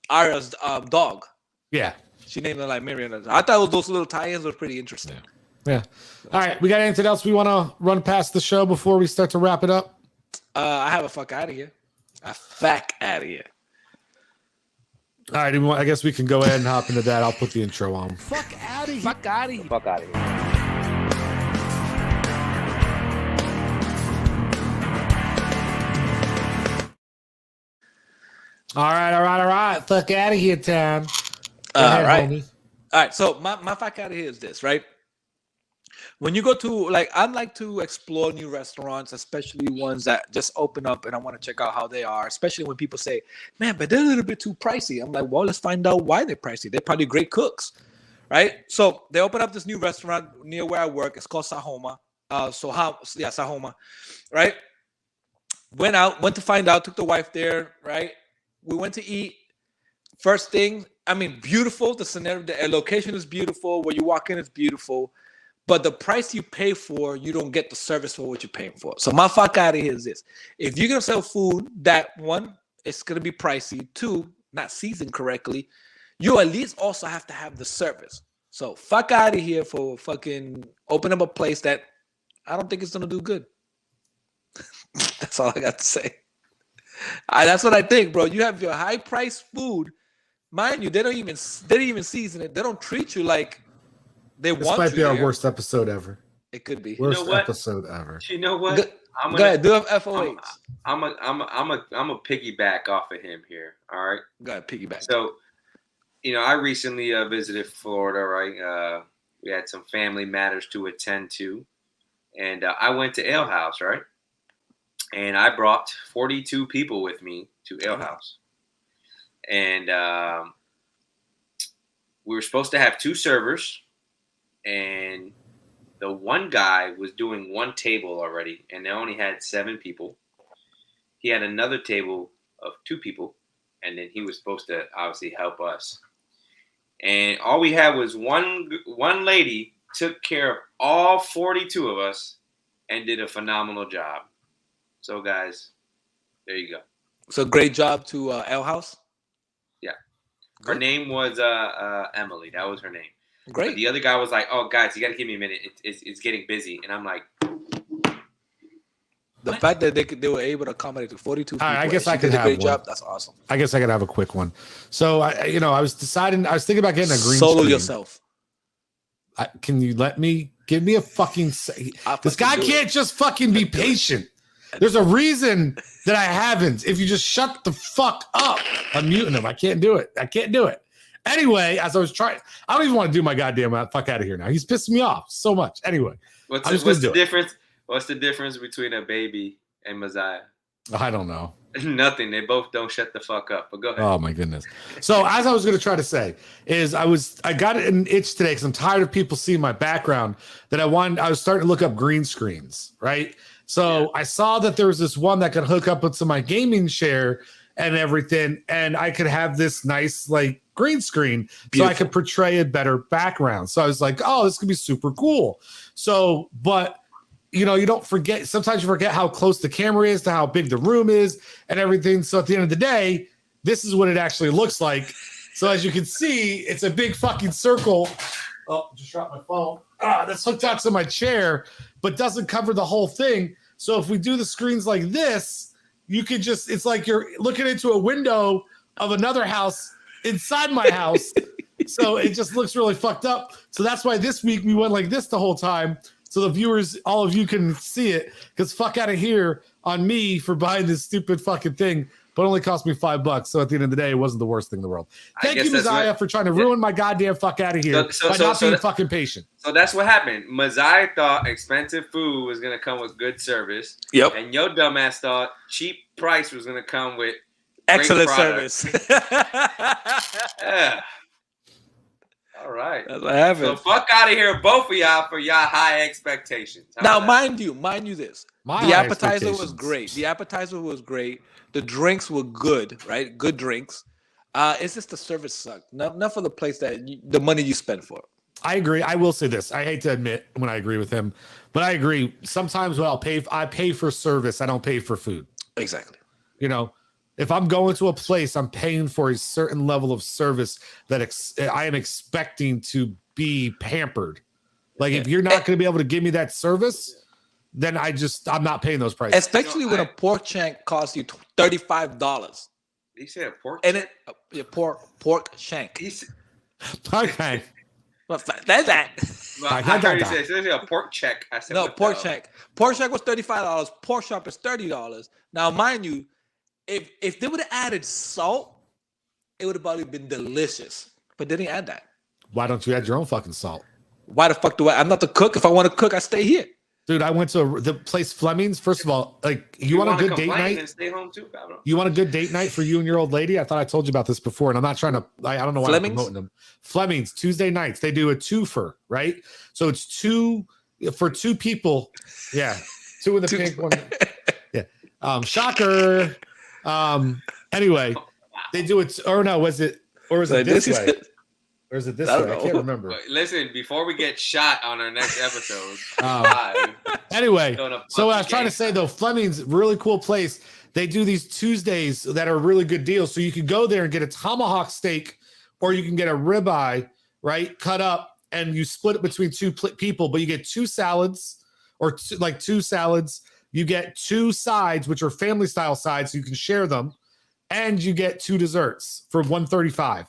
D: Arya's dog.
C: Yeah.
D: She named her Lymeria. I thought those little tie-ins were pretty interesting.
C: Yeah. All right. We got anything else we want to run past the show before we start to wrap it up?
D: I have a fuck out of here. A fuck out of here.
C: All right, I guess we can go ahead and hop into that. I'll put the intro on.
D: Fuck out of here. Fuck out of here.
E: Fuck out of here.
C: All right. Fuck out of here, time.
D: All right. So my fuck out of here is this, right? When you go to, I like to explore new restaurants, especially ones that just open up, and I want to check out how they are, especially when people say, man, but they're a little bit too pricey. I'm like, well, let's find out why they're pricey. They're probably great cooks, right? So they open up this new restaurant near where I work. It's called Sahoma. Sahoma, right? Went to find out, took the wife there, right? We went to eat. First thing, beautiful. The scenario, the location is beautiful. Where you walk in is beautiful. But the price you pay for, you don't get the service for what you're paying for. So my fuck out of here is this. If you're going to sell food, that one, it's going to be pricey. Two, not seasoned correctly. You at least also have to have the service. So fuck out of here for fucking open up a place that I don't think it's going to do good. That's all I got to say. That's what I think, bro. You have your high-priced food. mind you, they don't even season it. They don't treat you like they
C: This
D: want
C: might
D: to.
C: be our
D: there.
C: worst episode ever.
D: It could be.
C: Worst
A: know what?
C: episode ever.
A: You know what?
D: Go ahead, do have FOH.
A: I'm a piggyback off of him here. All right.
D: Go ahead, piggyback.
A: So, I recently visited Florida. Right. We had some family matters to attend to, and I went to Ale House. Right. And I brought 42 people with me to Ale House, and we were supposed to have 2 servers, and the one guy was doing one table already, and they only had 7 people. He had another table of 2 people, and then he was supposed to obviously help us. And all we had was one lady took care of all 42 of us and did a phenomenal job. So, guys, there you go.
D: So great job to L House.
A: Yeah. Her name was Emily. That was her name.
D: Great.
A: But the other guy was like, "Oh, guys, you got to give me a minute. It's getting busy." And I'm like,
D: the fact that they were able to accommodate the 42 people.
C: I guess
D: and
C: I
D: she
C: could
D: did a
C: have
D: great
C: one.
D: job. That's awesome.
C: I guess I could have a quick one. So I was thinking about getting a green
D: Solo
C: screen.
D: yourself.
C: Can you give me a fucking say? This guy can't just fucking be patient. There's a reason that I haven't. If you just shut the fuck up, I'm muting him. I can't do it. Anyway, as I was trying, I don't even want to do my goddamn fuck out of here now. He's pissing me off so much. Anyway,
A: what's the difference? What's the difference between a baby and Messiah?
C: I don't know.
A: Nothing. They both don't shut the fuck up. But go ahead.
C: Oh my goodness. So as I was going to try to say is I got an itch today because I'm tired of people seeing my background that I was starting to look up green screens, right? So I saw that there was this one that could hook up into my gaming chair and everything, and I could have this nice like green screen so I could portray a better background. So I was like, oh, this could be super cool. So, but you don't forget, sometimes you forget how close the camera is to how big the room is and everything. So at the end of the day, this is what it actually looks like. So as you can see, it's a big fucking circle. Oh, just dropped my phone. That's hooked out to my chair, but doesn't cover the whole thing. So if we do the screens like this, you could just, it's like you're looking into a window of another house inside my house. So it just looks really fucked up. So that's why this week we went like this the whole time. So the viewers, all of you can see it, because fuck out of here on me for buying this stupid fucking thing, but it only cost me $5. So at the end of the day, it wasn't the worst thing in the world. Thank you, Messiah, for trying to ruin my goddamn fuck out of here by not being fucking patient.
A: So that's what happened. Messiah thought expensive food was going to come with good service.
D: Yep.
A: And your dumbass thought cheap price was going to come with
D: excellent service.
A: Yeah. All right.
D: That's what happened.
A: So fuck out of here, both of y'all, for y'all high expectations.
D: Now, mind you this.
C: My
D: the appetizer was great. The drinks were good, right? Good drinks. It's just the service sucked. Not for the place the money you spend for.
C: I agree. I will say this. I hate to admit when I agree with him, but I agree. Sometimes when I pay for service, I don't pay for food.
D: Exactly.
C: If I'm going to a place, I'm paying for a certain level of service that I am expecting to be pampered. Like if you're not going to be able to give me that service, then I'm not paying those prices.
D: Especially when a pork shank costs you $35.
A: He said a pork
D: and pork shank.
C: Okay.
D: That's that.
A: I heard he said a pork check. I said
D: no, pork shank. Pork shank was $35. Pork chop is $30. Now, mind you, if they would have added salt, it would have probably been delicious. But they didn't add that.
C: Why don't you add your own fucking salt?
D: Why the fuck do I'm not the cook. If I want to cook, I stay here.
C: Dude, I went to the place Fleming's. First of all, like you want a good date night?
A: And stay home too, Pablo.
C: You want a good date night for you and your old lady? I thought I told you about this before, and I'm not trying to. I don't know why I'm promoting them. Fleming's Tuesday nights. They do a twofer, right? So it's 2 for 2 people. Yeah, 2 in the pink one. Yeah. Shocker. Anyway, they do it. Or no, was it this way? Or is it this way? I can't remember.
A: Listen, before we get shot on our next episode.
C: Anyway, so what I was trying to say though, Fleming's really cool place. They do these Tuesdays that are really good deals. So you can go there and get a tomahawk steak, or you can get a ribeye, right, cut up, and you split it between 2 people. But you get 2 salads, or 2 salads. You get 2 sides, which are family style sides, so you can share them, and you get 2 desserts for $135.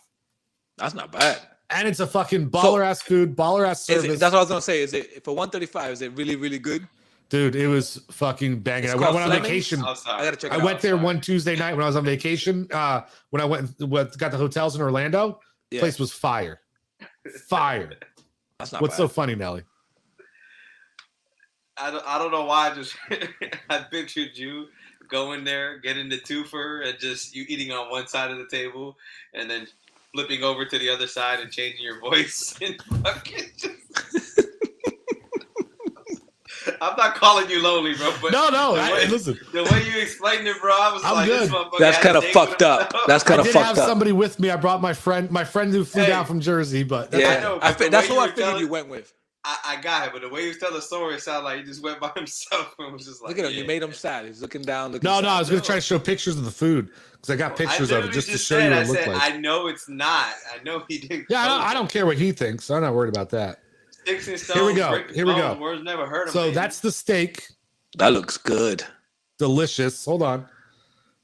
D: That's not bad.
C: And it's a fucking baller ass food, baller ass service.
D: That's what I was gonna say. Is it for 135? Is it really, really good?
C: Dude, it was fucking banging. I
D: called
C: went on
D: Fleming's?
C: vacation.
A: I'm sorry.
D: I gotta check it
C: I
D: out.
C: went there one Tuesday night when I was on vacation. When I got the hotels in Orlando, the
D: Yeah.
C: place was fire. Fire.
D: That's not
C: What's
D: bad.
C: so funny, Nelly?
A: I don't know why I pictured you going there, getting the twofer, and just you eating on one side of the table, and then flipping over to the other side and changing your voice and fucking. I'm not calling you lonely, bro. But
C: No.
A: listen, the way you explained it, bro, I was
C: I'm
A: like,
C: good.
A: this motherfucker.
D: That's
A: had
D: kind
A: a
D: of
A: date
D: fucked
A: with
D: up.
A: himself.
D: That's
C: I
D: kind of
C: did
D: fucked
C: have
D: up.
C: somebody with me. I brought my friend who flew
A: Hey.
C: down from Jersey, but
D: Yeah,
A: I know, but the
D: that's
A: way
D: who I
A: you were
D: figured
A: telling-
D: you went with.
A: I got it, but the way he was telling the story, it sounded like he just went by himself and was just like,
D: Look at him.
A: yeah.
D: You made him sad. He's looking down. Looking
C: no,
D: sad.
C: I was gonna try to show pictures of the food because I got pictures of it just to show you what it looked like.
A: I know it's not. I know he didn't.
C: Yeah, I don't care what he thinks. I'm not worried about that.
A: Sticks and stones.
C: Here we go.
A: Brick and
C: Here we
A: bones,
C: go.
A: Words never heard of.
C: So that's the steak.
D: That looks good.
C: Delicious. Hold on.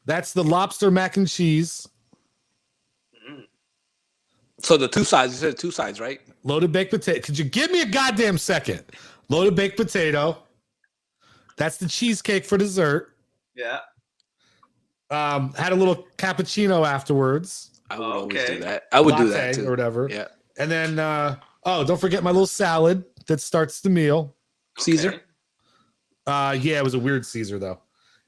C: That's the lobster mac and cheese.
D: So the two sides. You said two sides, right?
C: Loaded baked potato. Could you give me a goddamn second? Loaded baked potato. That's the cheesecake for dessert.
A: Yeah.
C: Had a little cappuccino afterwards.
D: I would always
A: Okay.
D: do that. I would do
C: Latte
D: that too.
C: or whatever.
D: Yeah.
C: And then don't forget my little salad that starts the meal.
D: Caesar.
C: Yeah, it was a weird Caesar though.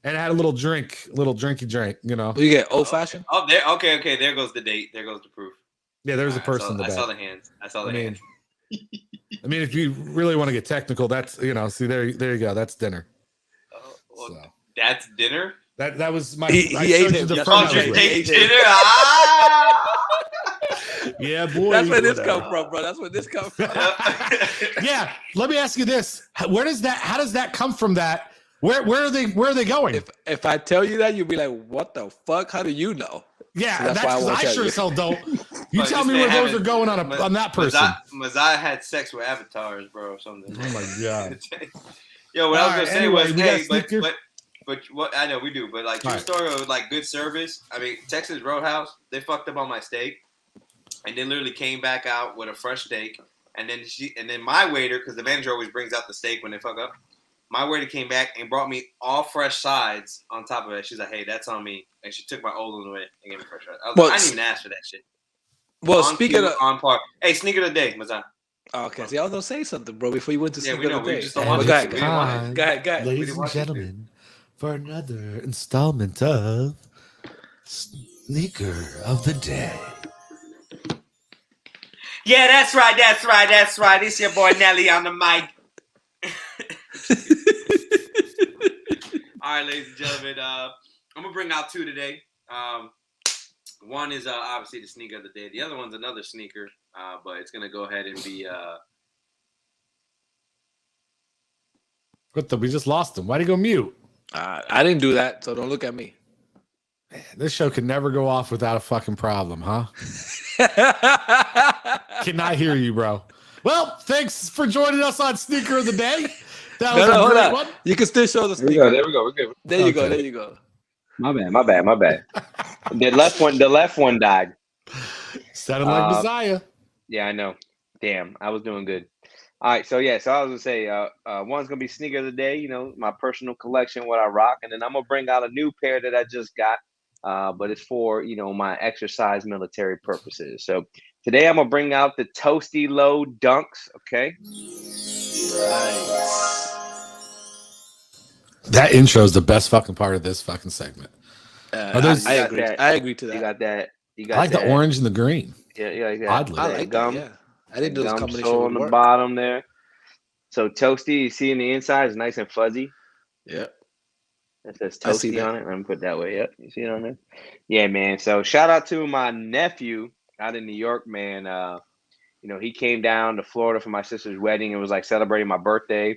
C: And it had a little drinky drink, you know.
D: You get old fashioned.
A: Oh, there. Okay. There goes the date. There goes the proof.
C: Yeah, there's a
A: All right,
C: person in the
A: I
C: back.
A: saw the hands. I saw the hands.
C: I mean, if you really want to get technical, that's see there you go. That's dinner.
A: Oh, well,
C: So.
A: that's dinner.
C: That was my.
D: He
C: I
D: ate
C: searched
D: him.
C: the
D: That's
C: front
D: what
C: of
D: you
C: it.
A: Your
D: date.
A: date dinner. Ah!
C: Yeah, boy.
D: That's where this
C: whatever.
D: come from, bro. That's where this come from.
C: Yeah, let me ask you this: Where does that? How does that come from? That where are they? Where are they going?
D: If I tell you that, you'll be like, "What the fuck? How do you know?"
C: Yeah,
D: So
C: that's
D: that's why I
C: because
D: won't
C: I
D: tell
C: sure
D: you.
C: as hell don't. You
A: But
C: tell
A: this
C: me where
A: man
C: those are
A: having-
C: going on that person.
A: Mazai had sex with avatars, bro, or something.
C: Oh my god!
A: Yo, what I was
C: All
A: gonna
C: right,
A: say
C: anyway,
A: was,
C: we got
A: hey,
C: sneaker.
A: but what I know we do, but like true
C: All right.
A: story of like good service. I mean, Texas Roadhouse, they fucked up on my steak, and then literally came back out with a fresh steak, and then my waiter, because the manager always brings out the steak when they fuck up. My waiter came back and brought me all fresh sides on top of it. She's like, "Hey, that's on me," and she took my old one away and gave me fresh sides. I was
D: Well,
A: like, I didn't even ask for that shit.
D: Well,
A: On
D: speaking
A: cue,
D: of,
A: on par. Hey, sneaker of the day, Mazai.
D: okay, see, I was gonna say something, bro, before you went to
A: Yeah,
D: sleep.
A: we know.
D: the
A: We
D: day.
A: just don't
C: And
A: want
D: But
A: to.
D: go
C: it's
D: ahead,
A: We
D: go
A: didn't
D: ahead.
A: want to.
D: Go ahead, go ahead.
C: Ladies
A: didn't
C: and
A: watch it, dude.
C: gentlemen, for another installment of Sneaker of the Day.
A: Yeah, that's right. It's your boy Nelly on the mic. All right, ladies and gentlemen, I'm gonna bring out two today. One is obviously the sneaker of the day. The other one's another sneaker, but it's gonna go ahead and be.
C: What the? We just lost him. Why'd he go mute?
D: I didn't do that, so don't look at me.
C: This show can never go off without a fucking problem, huh? Cannot hear you, bro. Well, thanks for joining us on Sneaker of the Day. That was
D: No,
C: a
D: hold
C: great
D: on.
C: one.
D: You can still show the
E: There we
D: sneaker.
E: go. There we go. We're good.
D: There you go.
C: Okay.
D: There you go.
E: My bad. The left one died.
C: Sounded like
E: Uh,
C: Messiah.
E: Yeah, I know. Damn, I was doing good. All right, so yeah, so I was gonna say, one's gonna be sneaker of the day. You know, my personal collection, what I rock, and then I'm gonna bring out a new pair that I just got, but it's for my exercise military purposes. So today I'm gonna bring out the Toasty Low Dunks. Okay.
D: Nice.
C: That intro is the best fucking part of this fucking segment. Are those-
D: I
E: You got
D: agree.
E: that.
D: I agree to
E: You
D: that.
E: got that. You got
C: I like
E: that.
C: the orange and the green.
E: Yeah, you like that.
C: Oddly.
D: I
E: that
D: like
E: gum.
D: that. Yeah, I didn't know this
E: Gum
D: combination
E: sole
D: would
E: on the
D: work.
E: bottom there. So toasty, you see in the inside is nice and fuzzy.
D: Yeah.
E: It says
D: I see
E: toasty
D: that.
E: on it. Let me put it that way. Yep, you see it on there. Yeah, man. So shout out to my nephew out in New York, man. He came down to Florida for my sister's wedding. It was like celebrating my birthday,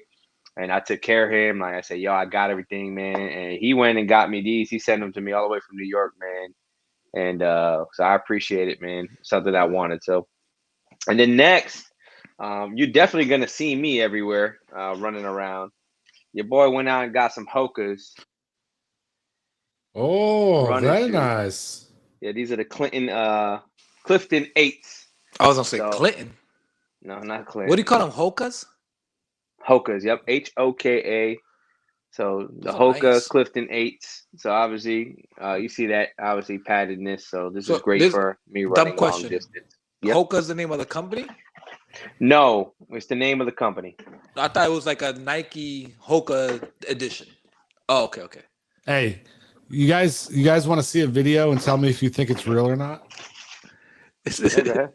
E: and I took care of him. Like I said, yo, I got everything, man. And he went and got me these. He sent them to me all the way from New York, man. And so I appreciate it, man. Something I wanted. So, and then next, you're definitely gonna see me everywhere running around. Your boy went out and got some Hokas.
C: Oh,
E: Running
C: very
E: shoes.
C: nice.
E: Yeah, these are the Clinton Clifton 8s.
D: I was gonna say
E: So-
D: Clinton.
E: No, not Clinton.
D: What do you call them? Hokas?
E: Hokas? Yep, HOKA. So the
D: Those are
E: Hoka
D: nice.
E: Clifton 8s. So obviously, you see that obviously paddedness. So this
D: So
E: is great
D: this-
E: for me
D: dumb
E: running long
D: question.
E: distance. Yep.
D: Hoka's the name of the company?
E: No, it's the name of the company.
D: I thought it was like a Nike Hoka edition. Oh, okay.
C: Hey, you guys want to see a video and tell me if you think it's real or not?
E: Yeah, go ahead.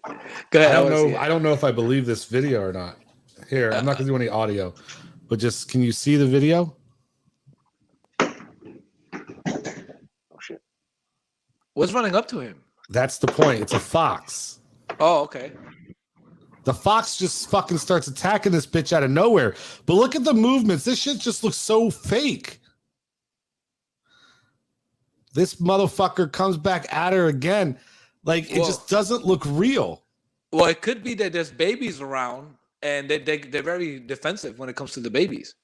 D: Go ahead.
C: I don't
D: wanna see
C: know.
D: it.
C: I don't know if I believe this video or not. Here, I'm not gonna do any audio, but just can you see the video?
E: Oh shit.
D: What's running up to him?
C: That's the point. It's a fox.
D: Oh, okay.
C: The fox just fucking starts attacking this bitch out of nowhere. But look at the movements. This shit just looks so fake. This motherfucker comes back at her again. Like, it
D: Well-
C: just doesn't look real.
D: Well, it could be that there's babies around and they're very defensive when it comes to the babies.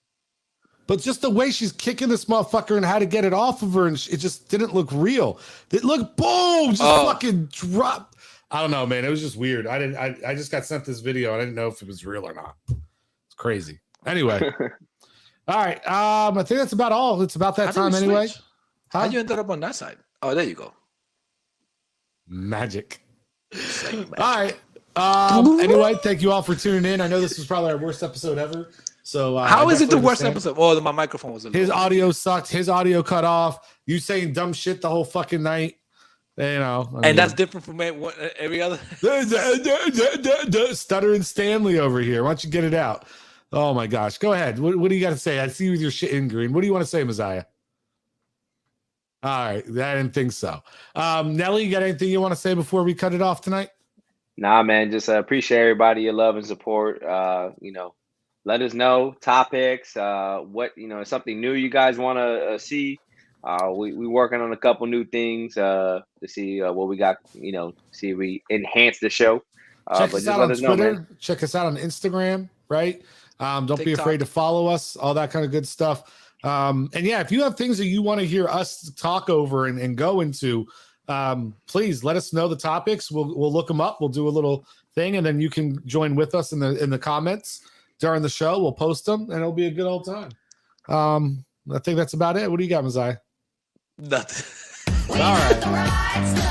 C: But just the way she's kicking this motherfucker and how to get it off of her, and it just didn't look real. It looked boom, just fucking drop. I don't know, man. It was just weird. I just got sent this video. I didn't know if it was real or not. It's crazy. Anyway, all right. I think that's about all. It's about that
D: How did
C: time
D: we
C: anyway.
D: switch?
C: Huh?
D: How'd you end up on that side? Oh, there you go.
C: Magic.
D: It's like magic.
C: All right. Anyway, thank you all for tuning in. I know this was probably our worst episode ever. So
D: How
C: I
D: is it the
C: definitely
D: worst
C: understand.
D: episode? Oh, my microphone was a
C: His
D: little-
C: audio sucked. His audio cut off. You saying dumb shit the whole fucking night. You know, I mean,
D: and that's different from every other.
C: Stuttering Stanley over here. Why don't you get it out? Oh my gosh. Go ahead. What do you got to say? I see you with your shit in green. What do you want to say, Messiah? All right. I didn't think so. Nelly, you got anything you want to say before we cut it off tonight?
E: Nah, man, just appreciate everybody, your love and support. Let us know topics, what, something new you guys want to see. We working on a couple new things to see what we got, see if we enhance the show.
C: Check
E: But
C: us
E: just
C: out
E: let
C: on
E: us know,
C: Twitter.
E: man.
C: Check us out on Instagram, right? Don't be
D: TikTok.
C: afraid to follow us, all that kind of good stuff. And yeah, if you have things that you want to hear us talk over and go into, please let us know the topics. We'll look them up. We'll do a little thing, and then you can join with us in the comments during the show. We'll post them, and it'll be a good old time. I think that's about it. What do you got, Mazai?
D: Nothing.
C: All right.
B: Right stuff.